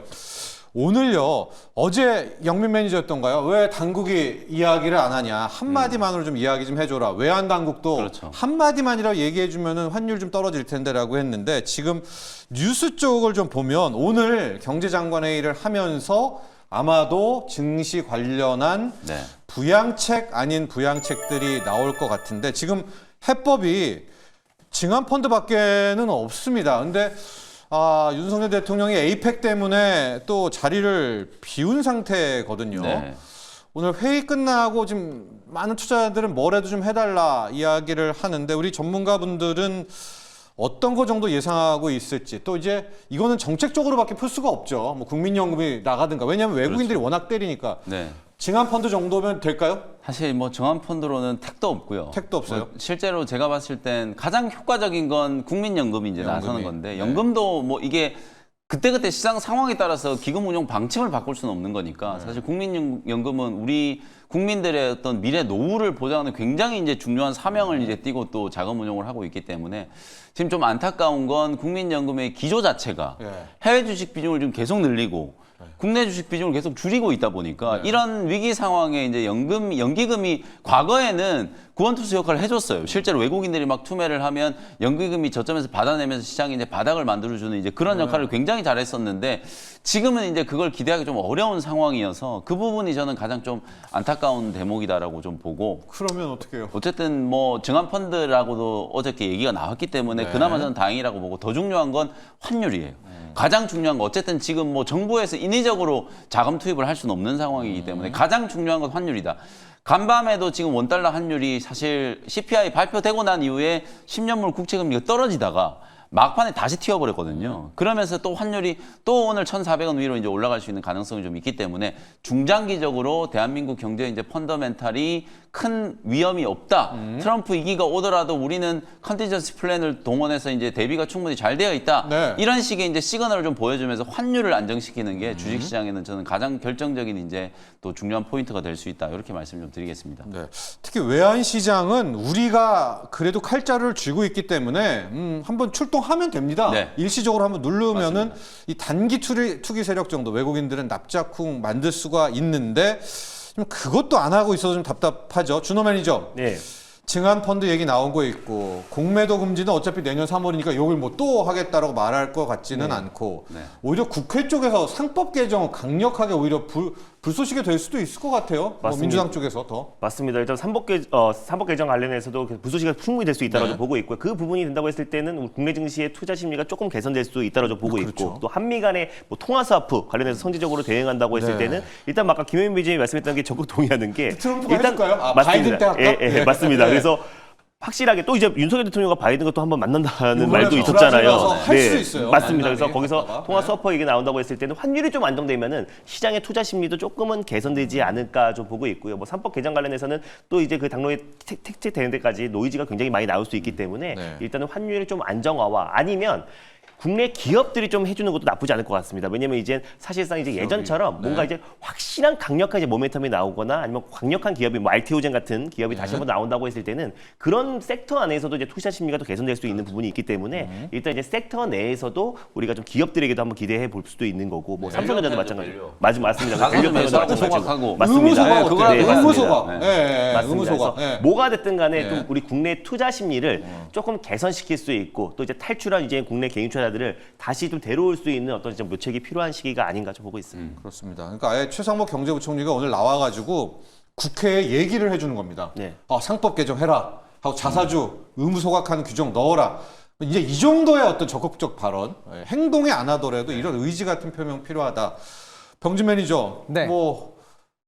오늘요, 어제 영민 매니저였던가요? 왜 당국이 이야기를 안 하냐? 한마디만으로 좀 이야기 좀 해줘라. 외환 당국도 그렇죠. 한마디만이라고 얘기해주면 환율 좀 떨어질 텐데라고 했는데 지금 뉴스 쪽을 좀 보면 오늘 경제장관회의를 하면서 아마도 증시 관련한 네. 부양책 아닌 부양책들이 나올 것 같은데 지금 해법이 증환펀드밖에는 없습니다. 근데 윤석열 대통령이 에이펙 때문에 또 자리를 비운 상태거든요. 네. 오늘 회의 끝나고 지금 많은 투자자들은 뭐라도 좀 해달라 이야기를 하는데 우리 전문가분들은 어떤 거 정도 예상하고 있을지 또 이제 이거는 정책적으로밖에 풀 수가 없죠. 뭐 국민연금이 나가든가 왜냐하면 외국인들이 워낙 때리니까 네. 증환펀드 정도면 될까요? 사실 뭐 정환펀드로는 택도 없고요. 택도 없어요? 뭐 실제로 제가 봤을 땐 가장 효과적인 건 국민연금이 이제 연금이. 나서는 건데 네. 연금도 뭐 이게 그때그때 시장 상황에 따라서 기금 운용 방침을 바꿀 수는 없는 거니까 사실 국민연금은 우리 국민들의 어떤 미래 노후를 보장하는 굉장히 이제 중요한 사명을 이제 띠고 또 자금 운용을 하고 있기 때문에 지금 좀 안타까운 건 국민연금의 기조 자체가 예. 해외 주식 비중을 좀 계속 늘리고 국내 주식 비중을 계속 줄이고 있다 보니까 이런 위기 상황에 이제 연기금이 과거에는 구원투수 역할을 해줬어요. 실제로 외국인들이 막 투매를 하면 연기금이 저점에서 받아내면서 시장이 이제 바닥을 만들어주는 이제 그런 역할을 굉장히 잘했었는데 지금은 이제 그걸 기대하기 좀 어려운 상황이어서 그 부분이 저는 가장 좀 안타까운 대목이다라고 좀 보고 그러면 어떻게 해요? 어쨌든 뭐 증환펀드라고도 어저께 얘기가 나왔기 때문에 네. 그나마 저는 다행이라고 보고 더 중요한 건 환율이에요. 가장 중요한 거 어쨌든 지금 뭐 정부에서 인위적으로 자금 투입을 할 수는 없는 상황이기 때문에 가장 중요한 건 환율이다. 간밤에도 지금 원달러 환율이 사실 CPI 발표되고 난 이후에 10년물 국채금리가 떨어지다가 막판에 다시 튀어버렸거든요. 그러면서 또 환율이 또 오늘 1,400원 위로 이제 올라갈 수 있는 가능성이 좀 있기 때문에 중장기적으로 대한민국 경제 이제 펀더멘탈이 큰 위험이 없다. 트럼프 위기가 오더라도 우리는 컨티전시 플랜을 동원해서 이제 대비가 충분히 잘 되어 있다. 네. 이런 식의 이제 시그널을 좀 보여주면서 환율을 안정시키는 게 주식시장에는 저는 가장 결정적인 이제 또 중요한 포인트가 될 수 있다. 이렇게 말씀 좀 드리겠습니다. 네. 특히 외환 시장은 우리가 그래도 칼자루를 쥐고 있기 때문에 한번 출동하면 됩니다. 네. 일시적으로 한번 누르면은 이 단기 투기 세력 정도 외국인들은 납작쿵 만들 수가 있는데 좀 그것도 안 하고 있어서 좀 답답하죠. 준호 매니저. 네. 증한 펀드 얘기 나온 거 있고 공매도 금지는 어차피 내년 3월이니까 이걸 뭐 또 하겠다라고 말할 것 같지는 않고 네. 오히려 국회 쪽에서 상법 개정 강력하게 오히려 불쏘시개 될 수도 있을 것 같아요. 뭐 맞습니다. 민주당 쪽에서 더. 맞습니다. 일단 삼법 개정 관련해서도 불쏘시개가 충분히 될 수 있다고 네. 보고 있고요. 그 부분이 된다고 했을 때는 우리 국내 증시의 투자 심리가 조금 개선될 수도 있다고 보고 그렇죠. 있고 또 한미 간의 뭐 통화 스와프 관련해서 선제적으로 대응한다고 했을 네. 때는 일단 아까 김현민 위원님이 말씀했던 게 적극 동의하는 게 트럼프가 해줄까요? 아, 바이든 때 할까? 예, 맞습니다. 네. 그래서 확실하게 또 이제 윤석열 대통령과 바이든과 또 한번 만난다는 이번에 말도 브라질 있었잖아요. 가서 할 수도 있어요. 맞습니다. 만남이 그래서 거기서 갔다가. 통화 네. 스와퍼 얘기 나온다고 했을 때는 환율이 좀 안정되면은 시장의 투자 심리도 조금은 개선되지 않을까 좀 보고 있고요. 뭐 삼법 개정 관련해서는 또 이제 그 당론이 택제되는 데까지 노이즈가 굉장히 많이 나올 수 있기 때문에 네. 일단은 환율이 좀 안정화와 아니면 국내 기업들이 좀 해주는 것도 나쁘지 않을 것 같습니다. 왜냐면 이제 사실상 이제 예전처럼 뭔가 네. 이제 확실한 강력한 이제 모멘텀이 나오거나 아니면 강력한 기업이 뭐 RTO젠 같은 기업이 다시 한번 나온다고 했을 때는 그런 섹터 안에서도 이제 투자 심리가 또 개선될 수 있는 부분이 있기 때문에 일단 이제 섹터 내에서도 우리가 좀 기업들에게도 한번 기대해 볼 수도 있는 거고 뭐 삼성전자도 마찬가지고 맞습니다. 가격도 밸류 매수하고 마찬가지고. 소각하고. 맞습니다. 의무소가 네, 어때요? 그거랑 네, 의무소가. 맞습니다. 예, 예, 맞습니다. 의무소가. 그래서 예. 뭐가 됐든 간에 네. 좀 우리 국내 투자 심리를 조금 개선시킬 수 있고 또 이제 탈출한 이제 국내 개인 투자자들을 다시 좀 데려올 수 있는 어떤 좀 묘책이 필요한 시기가 아닌가 좀 보고 있습니다. 그렇습니다. 그러니까 아예 최상목 경제부총리가 오늘 나와가지고 국회에 얘기를 해주는 겁니다. 네. 상법 개정해라 하고 자사주 의무 소각하는 규정 넣어라. 이제 이 정도의 어떤 적극적 발언, 행동이 안 하더라도 이런 의지 같은 표명 필요하다. 병진 매니저, 네. 뭐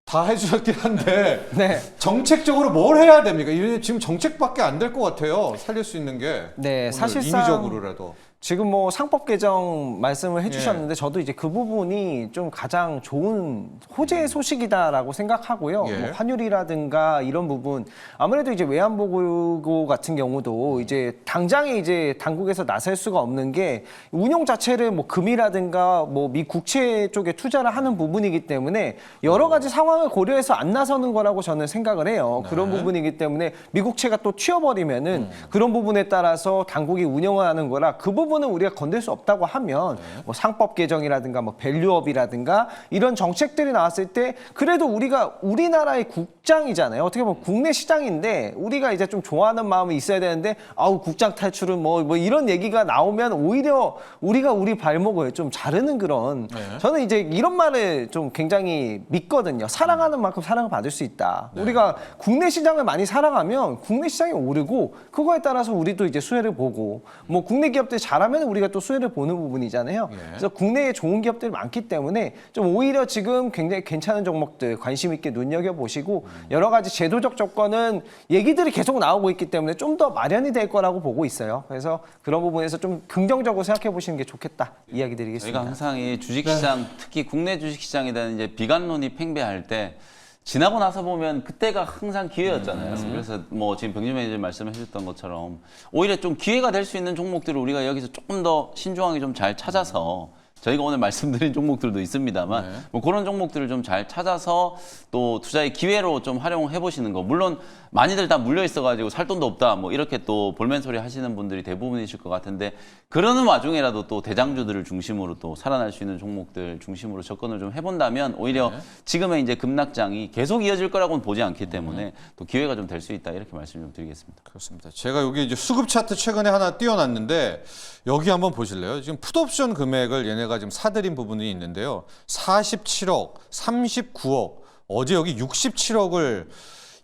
다 해주셨긴 한데 네. 정책적으로 뭘 해야 됩니까? 이게 지금 정책밖에 안 될 것 같아요. 살릴 수 있는 게. 네, 오늘 사실상 임의적으로라도. 지금 뭐 상법 개정 말씀을 해주셨는데 저도 이제 그 부분이 좀 가장 좋은 호재의 소식이다라고 생각하고요. 예. 뭐 환율이라든가 이런 부분 아무래도 이제 외환보고 같은 경우도 이제 당장에 이제 당국에서 나설 수가 없는 게 운용 자체를 뭐 금이라든가 뭐 미 국채 쪽에 투자를 하는 부분이기 때문에 여러 가지 상황을 고려해서 안 나서는 거라고 저는 생각을 해요. 그런 부분이기 때문에 미국채가 또 튀어버리면은 그런 부분에 따라서 당국이 운영하는 거라 그 부분은 우리가 건들 수 없다고 하면 뭐 상법 개정이라든가 뭐 밸류업이라든가 이런 정책들이 나왔을 때 그래도 우리가 우리나라의 국장이잖아요. 어떻게 보면 국내 시장인데 우리가 이제 좀 좋아하는 마음이 있어야 되는데 아우 국장 탈출은 뭐 이런 얘기가 나오면 오히려 우리가 우리 발목을 좀 자르는 그런 저는 이제 이런 말을 좀 굉장히 믿거든요. 사랑하는 만큼 사랑을 받을 수 있다. 우리가 국내 시장을 많이 사랑하면 국내 시장이 오르고 그거에 따라서 우리도 이제 수혜를 보고 뭐 국내 기업들이 잘하면 우리가 또 수혜를 보는 부분이잖아요. 그래서 국내에 좋은 기업들이 많기 때문에 좀 오히려 지금 굉장히 괜찮은 종목들 관심 있게 눈여겨보시고 여러 가지 제도적 조건은 얘기들이 계속 나오고 있기 때문에 좀 더 마련이 될 거라고 보고 있어요. 그래서 그런 부분에서 좀 긍정적으로 생각해 보시는 게 좋겠다 이야기 드리겠습니다. 저희가 항상 이 주식시장, 특히 국내 주식시장에 대한 이제 비관론이 팽배할 때 지나고 나서 보면 그때가 항상 기회였잖아요. 그래서 뭐 지금 병진 매니저 말씀해 주셨던 것처럼 오히려 좀 기회가 될 수 있는 종목들을 우리가 여기서 조금 더 신중하게 좀 잘 찾아서 저희가 오늘 말씀드린 종목들도 있습니다만 뭐 그런 종목들을 좀 잘 찾아서 또 투자의 기회로 좀 활용해 보시는 거. 물론 많이들 다 물려 있어가지고 살 돈도 없다 뭐 이렇게 또 볼멘 소리 하시는 분들이 대부분이실 것 같은데 그러는 와중에라도 또 대장주들을 중심으로 또 살아날 수 있는 종목들 중심으로 접근을 좀 해본다면 오히려 지금의 이제 급락장이 계속 이어질 거라고는 보지 않기 때문에 또 기회가 좀 될 수 있다 이렇게 말씀 좀 드리겠습니다. 그렇습니다. 제가 여기 이제 수급 차트 최근에 하나 띄워놨는데 여기 한번 보실래요? 지금 풋옵션 금액을 얘네가 지금 사들인 부분이 있는데요. 47억, 39억, 어제 여기 67억을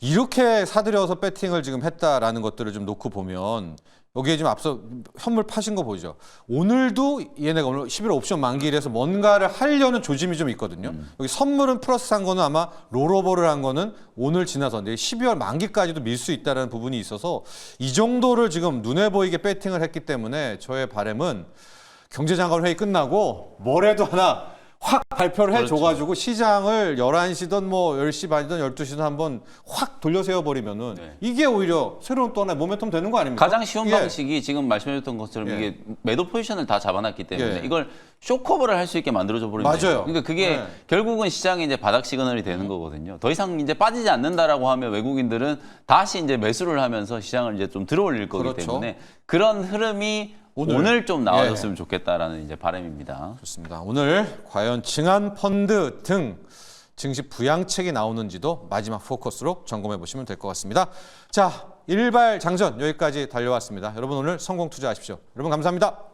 이렇게 사들여서 배팅을 지금 했다라는 것들을 좀 놓고 보면 여기에 지금 앞서 현물 파신 거 보죠. 오늘도 얘네가 오늘 11월 옵션 만기일에서 뭔가를 하려는 조짐이 좀 있거든요. 여기 선물은 플러스 한 거는 아마 롤오버를 한 거는 오늘 지나서 12월 만기까지도 밀 수 있다는 부분이 있어서 이 정도를 지금 눈에 보이게 배팅을 했기 때문에 저의 바람은 경제장관 회의 끝나고 뭐래도 하나 확 발표를 해줘가지고 시장을 11시든 뭐 10시 반이든 12시든 한번 확 돌려세워버리면은 이게 오히려 새로운 또 하나의 모멘텀 되는 거 아닙니까? 가장 쉬운 예. 방식이 지금 말씀해줬던 것처럼 예. 이게 매도 포지션을 다 잡아놨기 때문에 예. 이걸 쇼커버를 할 수 있게 만들어줘 버리면 맞아요. 돼요. 그러니까 그게 네. 결국은 시장에 이제 바닥 시그널이 되는 거거든요. 더 이상 이제 빠지지 않는다라고 하면 외국인들은 다시 이제 매수를 하면서 시장을 이제 좀 들어올릴 거기 그렇죠. 때문에 그런 흐름이 오늘 좀 나와줬으면 좋겠다라는 이제 바람입니다. 좋습니다. 오늘 과연 증한 펀드 등 증시 부양책이 나오는지도 마지막 포커스로 점검해 보시면 될 것 같습니다. 자, 일발 장전 여기까지 달려왔습니다. 여러분 오늘 성공 투자하십시오. 여러분 감사합니다.